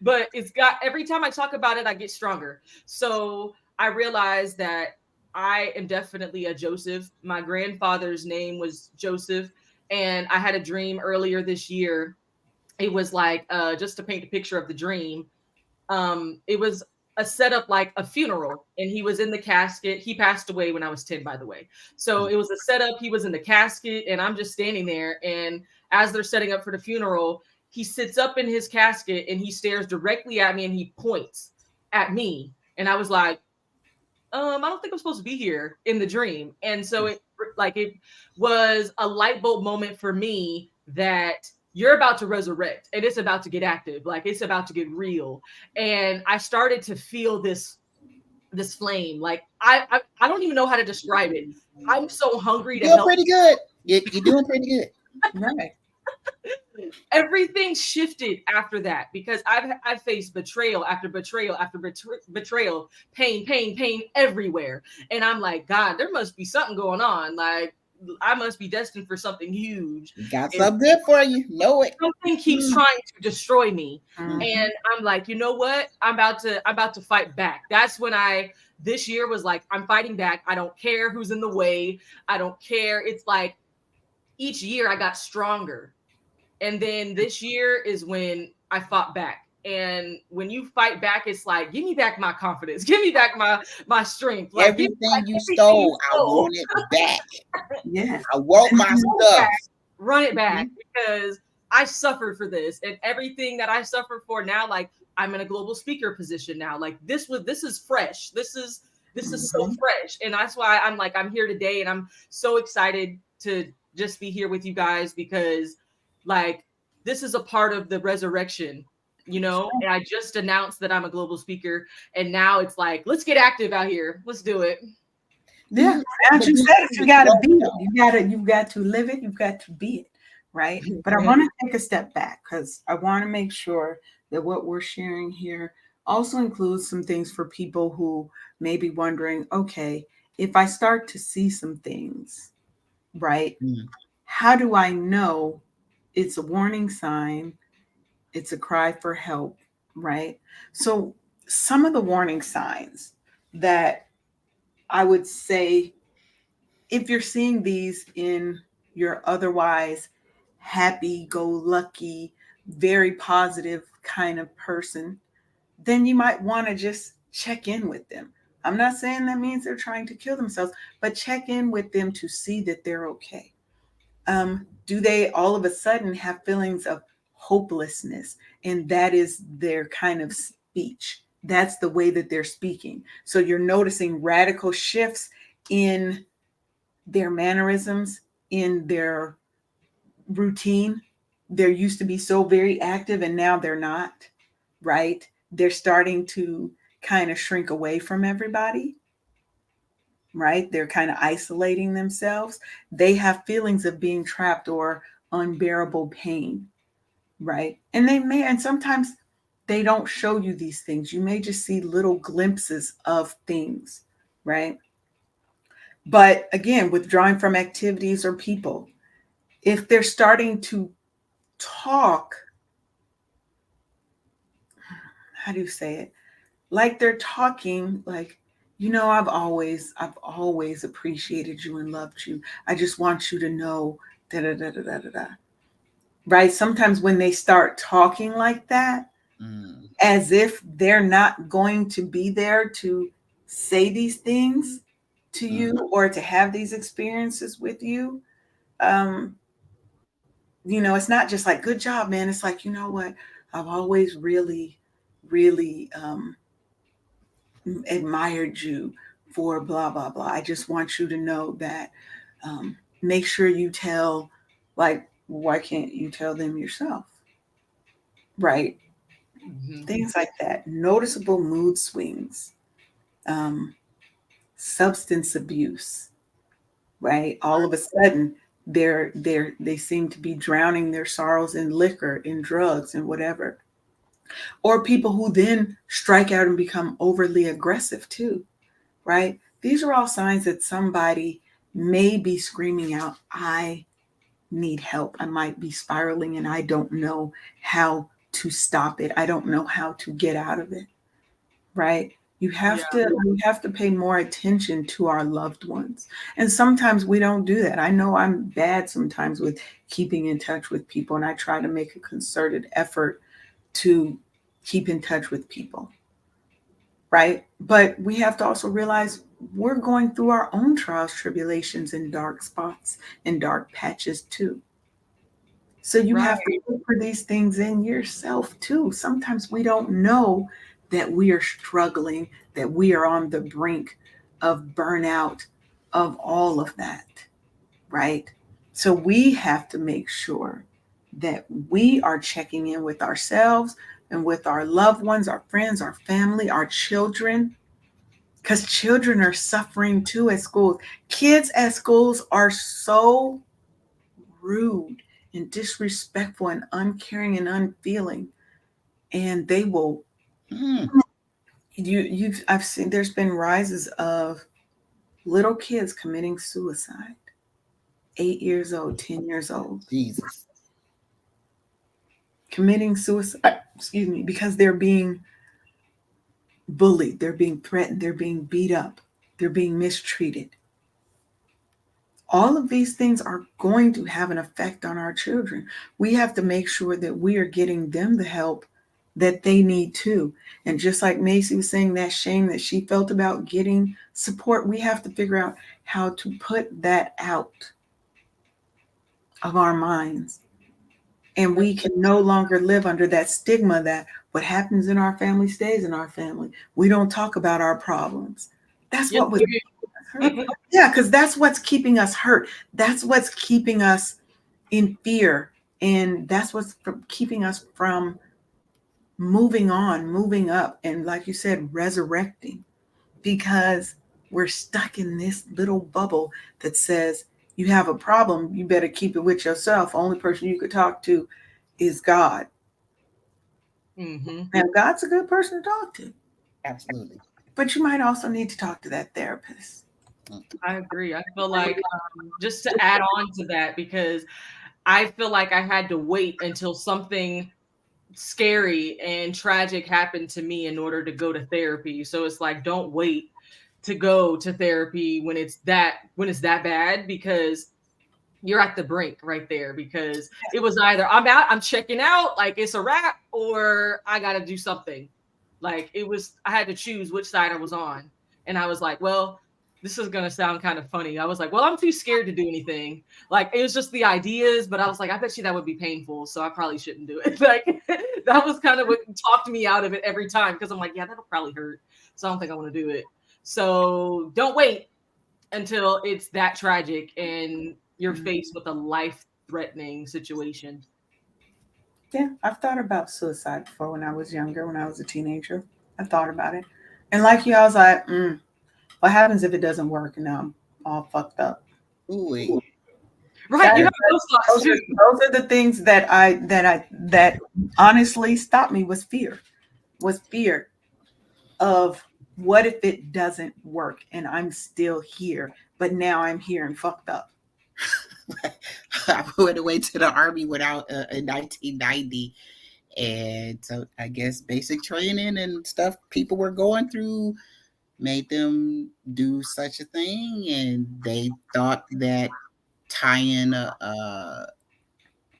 But it's got every time I talk about it, I get stronger. So I realized that I am definitely a Joseph. My grandfather's name was Joseph. And I had a dream earlier this year. It was like just to paint a picture of the dream, it was a setup like a funeral, and he was in the casket. He passed away when I was 10, by the way. So it was a setup. He was in the casket and I'm just standing there, and as they're setting up for the funeral, he sits up in his casket and he stares directly at me and he points at me, and I was like, I don't think I'm supposed to be here in the dream. And so it was a light bulb moment for me that you're about to resurrect and it's about to get active. Like it's about to get real. And I started to feel this flame. Like I don't even know how to describe it. I'm so hungry to You're doing help. pretty good. You're doing pretty good. Right. Everything shifted after that, because I've faced betrayal after betrayal after betrayal, pain everywhere, and I'm like, God, there must be something going on. Like I must be destined for something huge. Got And something good for you. Know it. something keeps trying to destroy me, Mhm. and I'm like, you know what? I'm about to fight back. That's when this year was like, I'm fighting back. I don't care who's in the way. I don't care. It's like each year I got stronger. And then this year is when I fought back. And when you fight back, it's like, give me back my confidence, give me back my strength, like give me back Everything you everything you stole, I stole. want it back. Yes. I want my stuff. Run it back, Mhm. because I suffered for this, and everything that I suffered for now, like I'm in a global speaker position now. Like this is fresh. This is so Mhm. fresh. And that's why I'm like, I'm here today and I'm so excited to just be here with you guys, because like this is a part of the resurrection, you know? And I just announced that I'm a global speaker, and now it's like, let's get active out here. Let's do it. Yeah. As you said, it, you gotta be it. You've got to live it, you've got to be it, right? But I want to take a step back because I want to make sure that what we're sharing here also includes some things for people who may be wondering, okay, if I start to see some things, right? Mm. How do I know it's a warning sign? It's a cry for help, right? So some of the warning signs that I would say, if you're seeing these in your otherwise happy go lucky very positive kind of person, then you might want to just check in with them. I'm not saying that means they're trying to kill themselves, but check in with them to see that they're okay. Do they all of a sudden have feelings of hopelessness? And that is their kind of speech. That's the way that they're speaking. So you're noticing radical shifts in their mannerisms, in their routine. They're used to be so very active and now they're not, right? They're starting to kind of shrink away from everybody, right? They're kind of isolating themselves. They have feelings of being trapped or unbearable pain, right? And they may, and sometimes they don't show you these things. You may just see little glimpses of things, right? But again, withdrawing from activities or people, if they're starting to talk, how do you say it? Like they're talking like, I've always appreciated you and loved you. I just want you to know da da da da da da da. Right? Sometimes when they start talking like that, as if they're not going to be there to say these things to you or to have these experiences with you, um, it's not just like, good job, man. It's like, you know what? I've always really, really admired you for blah blah blah. I just want you to know that, make sure you tell, like, why can't you tell them yourself, right? Mm-hmm. Things like that. Noticeable mood swings, um, substance abuse, right? All of a sudden they seem to be drowning their sorrows in liquor, in drugs, and whatever. Or people who then strike out and become overly aggressive too, right? These are all signs that somebody may be screaming out, I need help. I might be spiraling and I don't know how to stop it. I don't know how to get out of it, right? Yeah. We have to pay more attention to our loved ones. And sometimes we don't do that. I know I'm bad sometimes with keeping in touch with people, and I try to make a concerted effort to keep in touch with people, right? But we have to also realize we're going through our own trials, tribulations, and dark spots and dark patches too. So you Right. have to look for these things in yourself too. Sometimes we don't know that we are struggling, that we are on the brink of burnout, of all of that, right? So we have to make sure that we are checking in with ourselves and with our loved ones, our friends, our family, our children, because children are suffering too at schools. Kids at schools are so rude and disrespectful and uncaring and unfeeling, and they will, you've I've seen, there's been rises of little kids committing suicide, 8 years old, 10 years old, Jesus. committing suicide, excuse me, because they're being bullied, they're being threatened, they're being beat up, they're being mistreated. All of these things are going to have an effect on our children. We have to make sure that we are getting them the help that they need too. And just like Maci was saying, that shame that she felt about getting support, we have to figure out how to put that out of our minds. And we can no longer live under that stigma that what happens in our family stays in our family. We don't talk about our problems. That's Yes, what was we hurt. Yeah, because that's what's keeping us hurt. That's what's keeping us in fear. And that's what's keeping us from moving on, moving up, and like you said, resurrecting, because we're stuck in this little bubble that says you have a problem, you better keep it with yourself. Only person you could talk to is God. Mm-hmm. Now, God's a good person to talk to, Absolutely. but you might also need to talk to that therapist. I agree. I feel like, just to add on to that, because I feel like I had to wait until something scary and tragic happened to me in order to go to therapy. So it's like, don't wait to go to therapy when it's that bad, because you're at the brink right there, because it was either I'm out, I'm checking out, like it's a wrap, or I got to do something. Like it was, I had to choose which side I was on. And I was like, well, this is going to sound kind of funny. I was like, well, I'm too scared to do anything. Like it was just the ideas, but I was like, I bet you that would be painful. So I probably shouldn't do it. Like that was kind of what talked me out of it every time. Cause I'm like, yeah, that'll probably hurt. So I don't think I want to do it. So don't wait until it's that tragic and you're faced with a life-threatening situation. Yeah, I've thought about suicide before when I was younger, when I was a teenager. I thought about it. And like you, I was like, what happens if it doesn't work and now I'm all fucked up? Ooh, Right, you have those thoughts too. Those are the things that honestly stopped me, was fear of what if it doesn't work and I'm still here, but now I'm here and fucked up. I went away to the army without in 1990, and so I guess basic training and stuff people were going through made them do such a thing, and they thought that tying a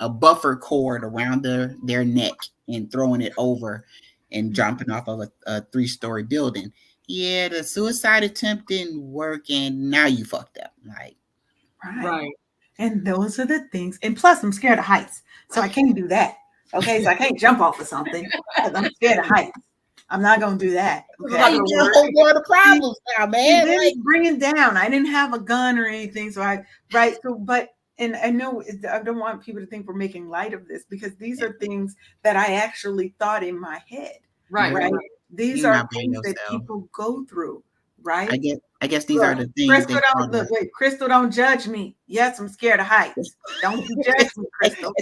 buffer cord around their neck and throwing it over and jumping off of a 3-story building. Yeah, the suicide attempt didn't work, and now you fucked up. Like, Right. And those are the things. And plus, I'm scared of heights, so I can't do that. Okay, so I can't jump off of something. I'm scared of heights. I'm not gonna do that. Okay, you get a whole world of problems now, man. Like, bring it down. I didn't have a gun or anything, so and I know I don't want people to think we're making light of this, because these are things that I actually thought in my head. Right. These are things that people go through. Right. I guess these are the things. Crystal, don't judge me. Yes, I'm scared of heights. Don't judge me, Crystal.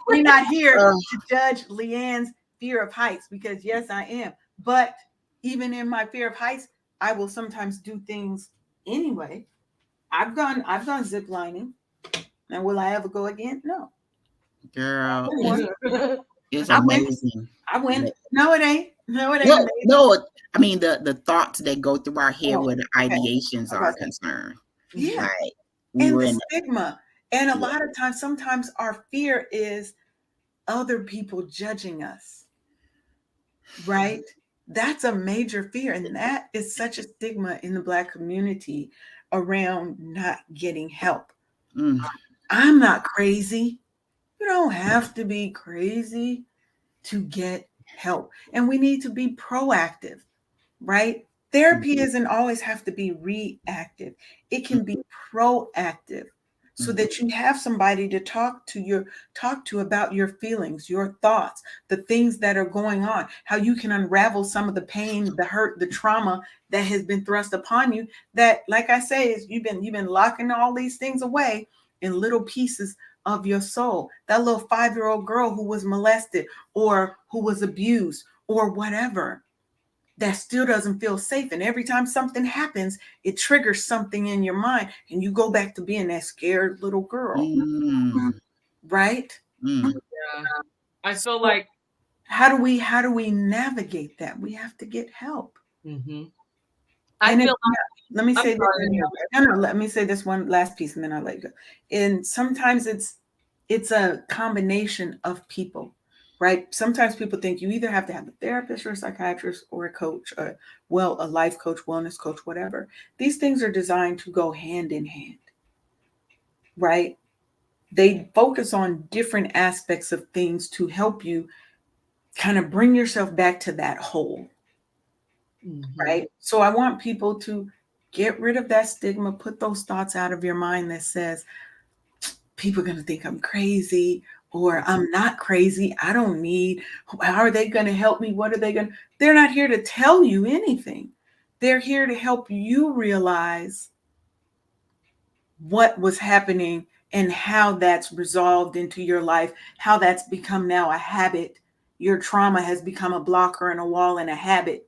We're not here to judge Leanne's fear of heights, because yes, I am. But even in my fear of heights, I will sometimes do things anyway. I've gone zip lining. Now, will I ever go again? No. Girl, it's amazing. I went. No, it ain't. No, it ain't. No, I mean the thoughts that go through our head where the ideations are concerned. Yeah. Like, and the stigma. And a lot of times, sometimes our fear is other people judging us. Right? That's a major fear. And that is such a stigma in the Black community around not getting help. I'm not crazy. You don't have to be crazy to get help. And we need to be proactive, right? Therapy doesn't always have to be reactive. It can be proactive, so that you have somebody to talk to about your feelings, your thoughts, the things that are going on, how you can unravel some of the pain, the hurt, the trauma that has been thrust upon you, that, like I say, is you've been locking all these things away in little pieces of your soul. That little 5-year-old girl who was molested or who was abused or whatever, that still doesn't feel safe. And every time something happens, it triggers something in your mind, and you go back to being that scared little girl. Right? Yeah. I feel like, how do we navigate that? We have to get help. I feel let me say let me say this one last piece, and then I'll let you go. And sometimes it's a combination of people. Right? Sometimes people think you either have to have a therapist or a psychiatrist or a coach, or a life coach, wellness coach, whatever. These things are designed to go hand in hand. Right? They focus on different aspects of things to help you kind of bring yourself back to that whole. Right? So I want people to get rid of that stigma, put those thoughts out of your mind that says, people are going to think I'm crazy, or I'm not crazy. I don't need, how are they going to help me? What are they going to, they're not here to tell you anything. They're here to help you realize what was happening and how that's resolved into your life, how that's become now a habit. Your trauma has become a blocker and a wall and a habit.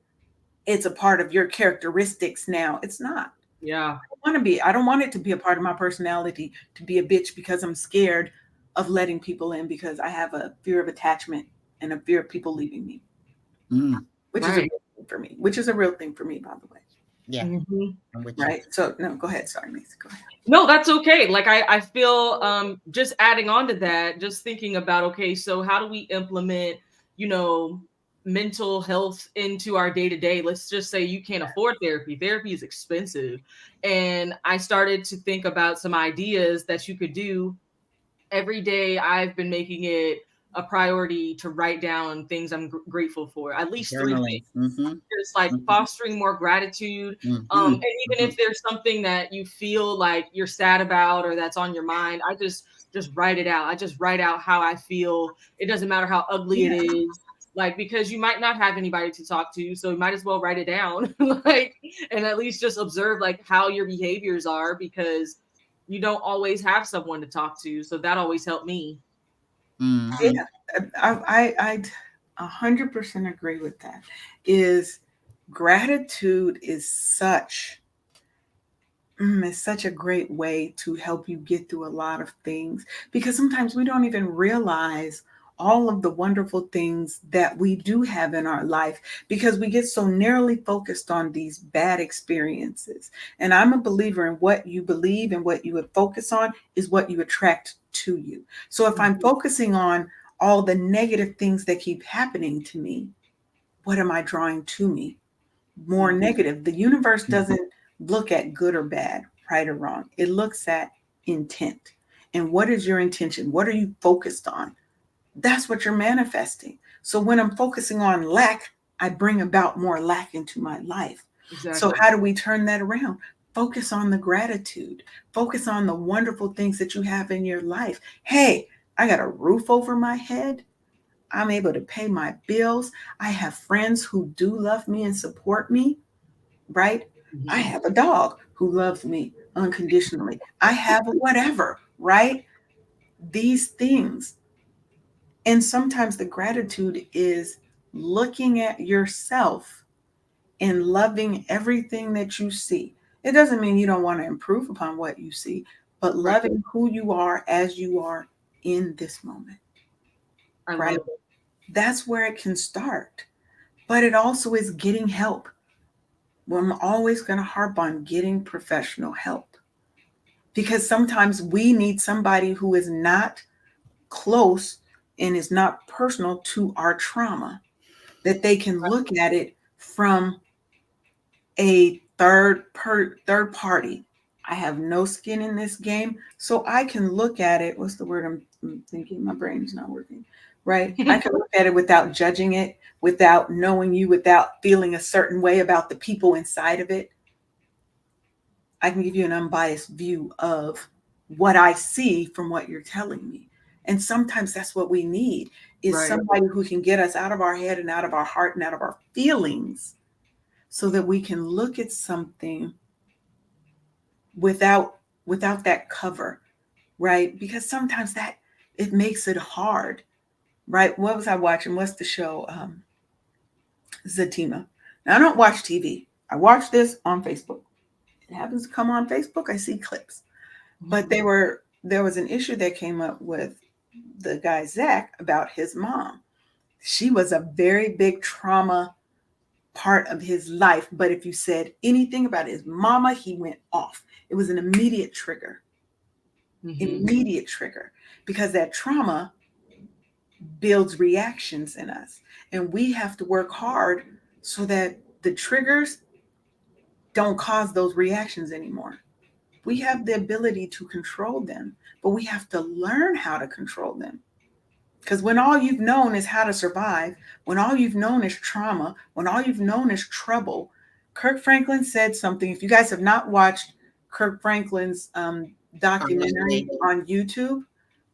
It's a part of your characteristics now. It's not. Yeah. I don't want it to be a part of my personality to be a bitch because I'm scared of letting people in, because I have a fear of attachment and a fear of people leaving me, which is a real thing for me, by the way. Yeah, Mhm. I'm with you. right? So no, go ahead. Sorry, Macy. Go ahead. No, that's okay. Like I feel just adding on to that, just thinking about okay, so how do we implement, you know, mental health into our day to day? Let's just say you can't afford therapy. Therapy is expensive. And I started to think about some ideas that you could do every day. I've been making it a priority to write down things I'm grateful for, at least three Journaling. things. Mm-hmm. Just like Mm-hmm. fostering more gratitude. Mm-hmm. And even Mm-hmm. if there's something that you feel like you're sad about or that's on your mind, I just write it out. I just write out how I feel. It doesn't matter how ugly it Yeah, is. Like because you might not have anybody to talk to, so you might as well write it down. Like and at least just observe like how your behaviors are because you don't always have someone to talk to. So that always helped me. Mm-hmm. yeah. I 100% agree with that. Is gratitude is such a great way to help you get through a lot of things because sometimes we don't even realize all of the wonderful things that we do have in our life because we get so narrowly focused on these bad experiences. And I'm a believer in what you believe and what you would focus on is what you attract to you. So if I'm Mhm. focusing on all the negative things that keep happening to me, what am I drawing to me? More Mhm. negative. The universe doesn't look at good or bad, right or wrong. It looks at intent. And what is your intention? What are you focused on? That's what you're manifesting. So when I'm focusing on lack, I bring about more lack into my life. So Exactly. how do we turn that around? Focus on the gratitude. Focus on the wonderful things that you have in your life. Hey, I got a roof over my head. I'm able to pay my bills. I have friends who do love me and support me, right? I Mhm. have a dog who loves me unconditionally. I have whatever, right? These things. And sometimes the gratitude is looking at yourself and loving everything that you see. It doesn't mean you don't want to improve upon what you see, but Right. loving who you are as you are in this moment, I right? love it. That's where it can start. But it also is getting help. Well, I'm always going to harp on getting professional help because sometimes we need somebody who is not close and is not personal to our trauma, that they can look at it from a third party. I have no skin in this game, so I can look at it. What's the word I'm thinking? My brain is not working. Right? I can look at it without judging it, without knowing you, without feeling a certain way about the people inside of it. I can give you an unbiased view of what I see from what you're telling me. And sometimes that's what we need is Right. somebody who can get us out of our head and out of our heart and out of our feelings so that we can look at something without that cover, right? Because sometimes that it makes it hard, right? What was I watching? What's the show? Zatima. Now I don't watch TV. I watch this on Facebook. It happens to come on Facebook. I see clips. But Mhm. there was an issue that came up with the guy Zach about his mom. She was a very big trauma part of his life. But if you said anything about his mama, he went off. It was an Mhm. immediate trigger, because that trauma builds reactions in us. And we have to work hard so that the triggers don't cause those reactions anymore. We have the ability to control them, but we have to learn how to control them. Because when all you've known is how to survive, when all you've known is trauma, when all you've known is trouble, Kirk Franklin said something. If you guys have not watched Kirk Franklin's Father's documentary Day. on YouTube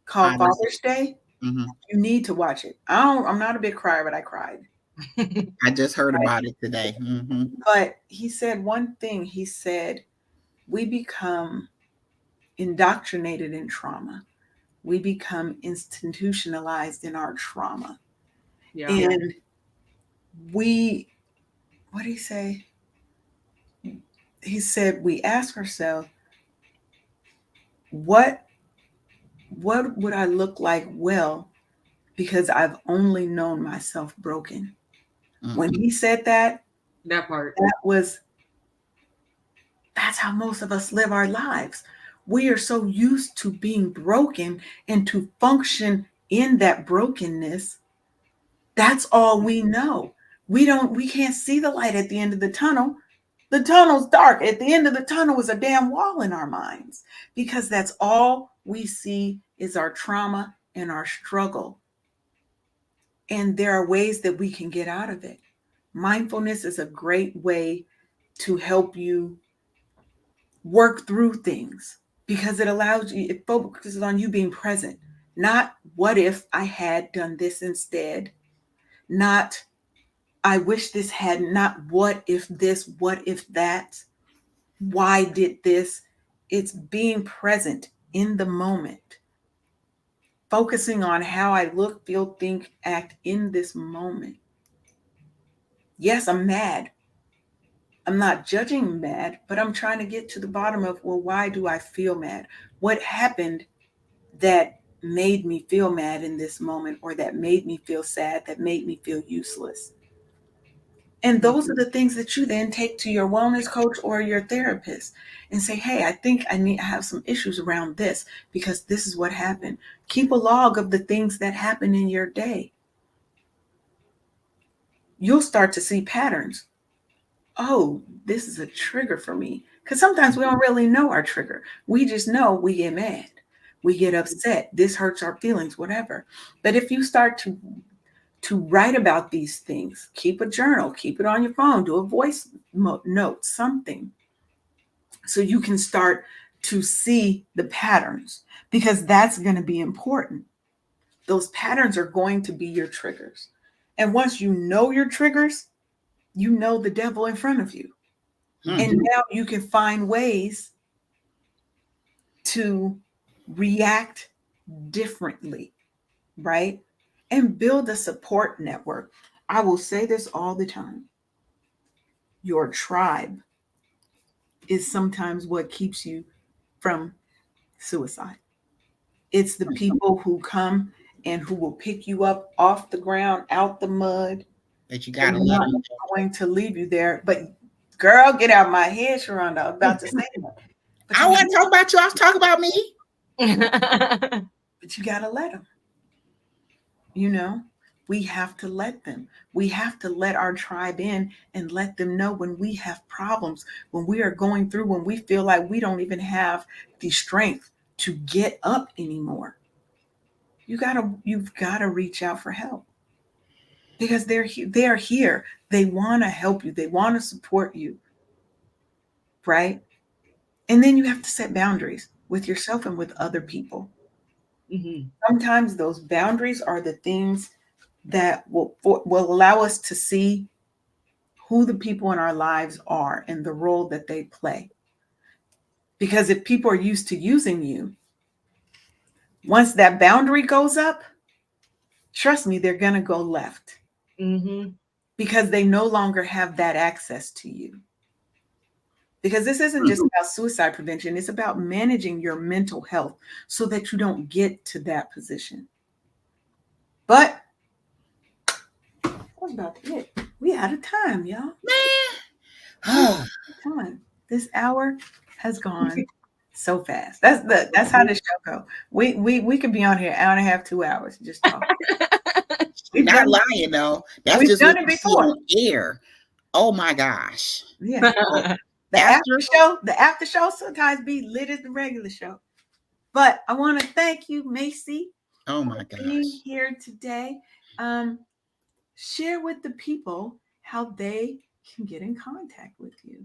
called Father's. Father's Day, Mm-hmm. you need to watch it. I'm not a big crier, but I cried. I just heard about it today. Mm-hmm. But he said one thing. He said, we become indoctrinated in trauma. We become institutionalized in our trauma. Yeah. And we, what did he say? He said, we ask ourselves, what what would I look like well because I've only known myself broken? When Mm-hmm. he said that, That part. that was That's how most of us live our lives. We are so used to being broken and to function in that brokenness. That's all we know. We can't see the light at the end of the tunnel. The tunnel's dark. At the end of the tunnel is a damn wall in our minds because that's all we see is our trauma and our struggle. And there are ways that we can get out of it. Mindfulness is a great way to help you work through things because it allows you, it focuses on you being present, not what if I had done this instead, not I wish this had, not what if this, what if that, why did this. It's being present in the moment, focusing on how I look, feel, think, act in this moment. Yes, I'm mad. I'm not judging mad, but I'm trying to get to the bottom of, well, why do I feel mad? What happened that made me feel mad in this moment, or that made me feel sad, that made me feel useless? And those are the things that you then take to your wellness coach or your therapist and say, hey, I think I have some issues around this because this is what happened. Keep a log of the things that happen in your day. You'll start to see patterns. Oh, this is a trigger for me. Because sometimes we don't really know our trigger. We just know we get mad. We get upset. This hurts our feelings, whatever. But if you start to write about these things, keep a journal, keep it on your phone, do a voice note, something, so you can start to see the patterns, because that's going to be important. Those patterns are going to be your triggers. And once you know your triggers, you know the devil in front of you. And now you can find ways to react differently, right? And build a support network. I will say this all the time. Your tribe is sometimes what keeps you from suicide. It's the people who come and who will pick you up off the ground, out the mud. That you They're gotta let not them. going to leave you there. But girl, get out my head, Sharonda. I was about to say that. But I wasn't talking about you. I was talking about me. but you got to let them. You know, we have to let them. We have to let our tribe in and let them know when we have problems, when we are going through, when we feel like we don't even have the strength to get up anymore. You've got to reach out for help because they're here. They want to help you. They want to support you. Right? And then you have to set boundaries with yourself and with other people. Mm-hmm. Sometimes those boundaries are the things that will allow us to see who the people in our lives are and the role that they play. Because if people are used to using you, once that boundary goes up, trust me, they're going to go left. Mm-hmm. Because they no longer have that access to you. Because this isn't just about suicide prevention. It's about managing your mental health so that you don't get to that position. But I was about to hit. We out of time, y'all. Time. This hour has gone so fast. That's how this show goes. We could be on here hour and a half, 2 hours just talking. We've not lying though. That's just done it before on air. Oh my gosh. Yeah. The after show sometimes be lit as the regular show. But I want to thank you, Maci. Oh my gosh. Being here today. Share with the people how they can get in contact with you.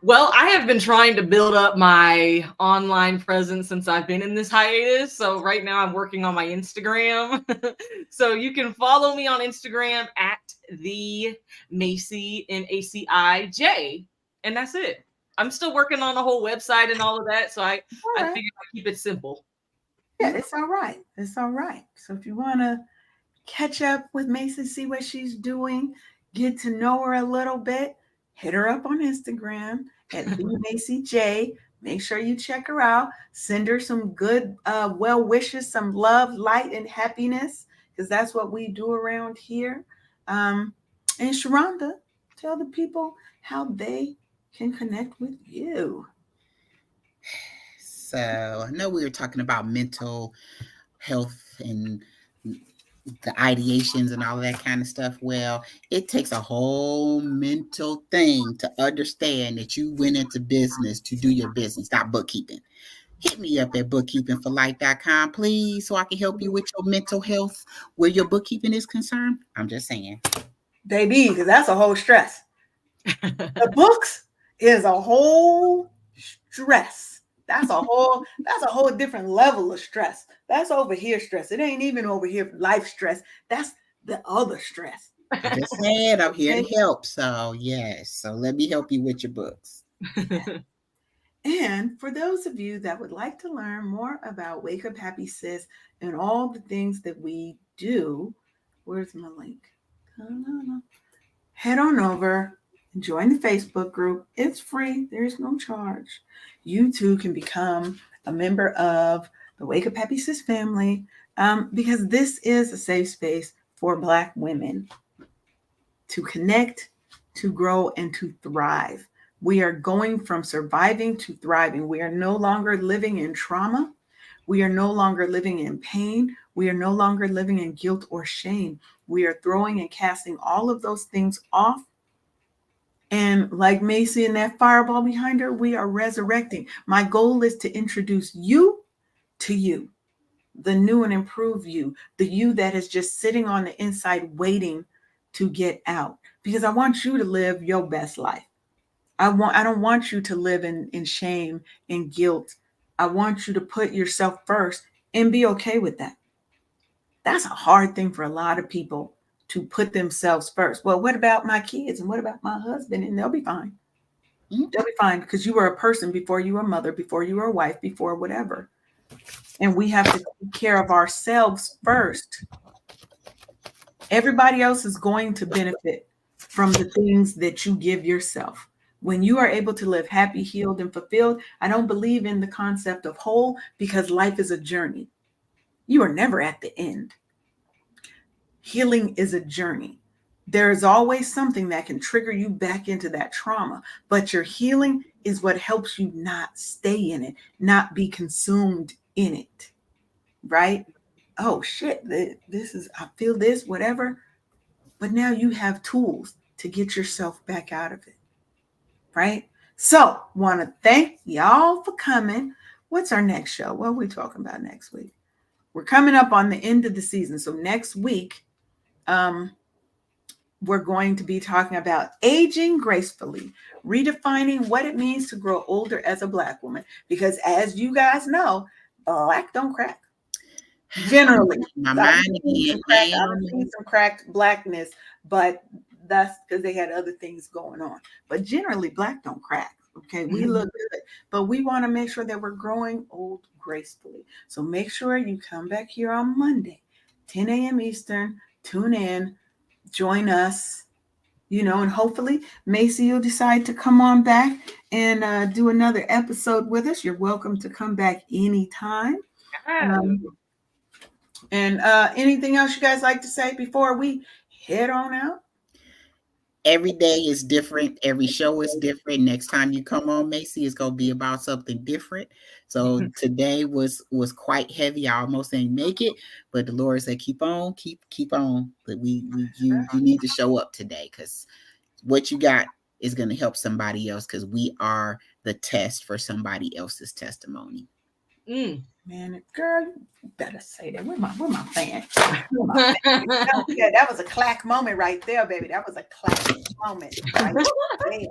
Well, I have been trying to build up my online presence since I've been in this hiatus. So right now I'm working on my Instagram. So you can follow me on Instagram at the Maci, Maci, and that's it. I'm still working on a whole website and all of that. So I figured I'd keep it simple. Yeah, it's all right. It's all right. So if you want to catch up with Maci, see what she's doing, get to know her a little bit, hit her up on Instagram at Maci J. Make sure you check her out. Send her some good well wishes, some love, light, and happiness, because that's what we do around here. And Sharonda, tell the people how they can connect with you? So I know we were talking about mental health and the ideations and all of that kind of stuff. Well, it takes a whole mental thing to understand that you went into business to do your business, not bookkeeping. Hit me up at bookkeepingforlife.com, please, so I can help you with your mental health where your bookkeeping is concerned. I'm just saying. Baby, because that's a whole stress. The books is a whole stress. That's a whole different level of stress. That's over here stress. It ain't even over here life stress. That's the other stress. I'm just saying, I'm here Okay? to help. So, yes. So, let me help you with your books. And for those of you that would like to learn more about Wake Up Happy Sis and all the things that we do, where's my link? Head on over and join the Facebook group. It's free, there's no charge. You too can become a member of the Wake Up Happy Sis family because this is a safe space for Black women to connect, to grow, and to thrive. We are going from surviving to thriving. We are no longer living in trauma. We are no longer living in pain. We are no longer living in guilt or shame. We are throwing and casting all of those things off. And like Maci and that fireball behind her, we are resurrecting. My goal is to introduce you to you, the new and improved you, the you that is just sitting on the inside waiting to get out. Because I want you to live your best life. I don't want you to live in shame and guilt. I want you to put yourself first and be okay with that. That's a hard thing for a lot of people to put themselves first. Well, what about my kids and what about my husband? And they'll be fine. They'll be fine because you were a person before you were a mother, before you were a wife, before whatever. And we have to take care of ourselves first. Everybody else is going to benefit from the things that you give yourself. When you are able to live happy, healed, and fulfilled, I don't believe in the concept of whole because life is a journey. You are never at the end. Healing is a journey. There is always something that can trigger you back into that trauma, but your healing is what helps you not stay in it, not be consumed in it, right? Oh shit, this is, I feel this, whatever. But now you have tools to get yourself back out of it, right? So, want to thank y'all for coming. What's our next show? What are we talking about next week? We're coming up on the end of the season. So, next week, we're going to be talking about aging gracefully, redefining what it means to grow older as a Black woman. Because as you guys know, Black don't crack. Generally, My I've mind seen again. some cracked Blackness, but that's because they had other things going on. But generally, Black don't crack. Okay, we look good, but we want to make sure that we're growing old gracefully. So make sure you come back here on Monday, 10 a.m. Eastern. Tune in, join us, and hopefully Maci, you'll decide to come on back and do another episode with us. You're welcome to come back anytime. And anything else you guys like to say before we head on out? Every day is different. Every show is different. Next time you come on, Maci, it's gonna be about something different. So today was quite heavy. I almost didn't make it, but the Lord said, "Keep on, keep on." But you need to show up today because what you got is gonna help somebody else because we are the test for somebody else's testimony. Man, girl, you better say that. Where my fan? That was a clack moment right there, baby. That was a clack moment right there.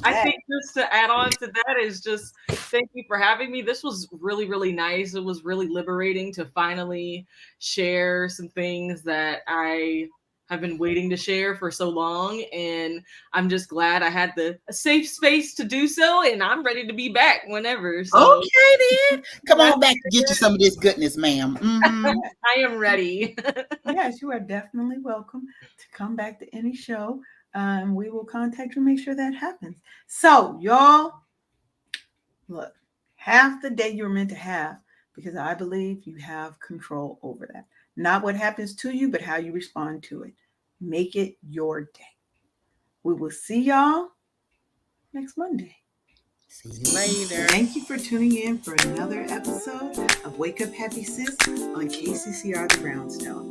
I think just to add on to that is just thank you for having me. This was really, really nice. It was really liberating to finally share some things that I have been waiting to share for so long. And I'm just glad I had a safe space to do so. And I'm ready to be back whenever. So okay, then. Come on back to get you some of this goodness, ma'am. I am ready. Yes, you are definitely welcome to come back to any show. We will contact you, make sure that happens. So, y'all, look, half the day you're meant to have because I believe you have control over that. Not what happens to you, but how you respond to it. Make it your day. We will see y'all next Monday. See you later. Thank you for tuning in for another episode of Wake Up Happy Sis on KCCR The Brownstone.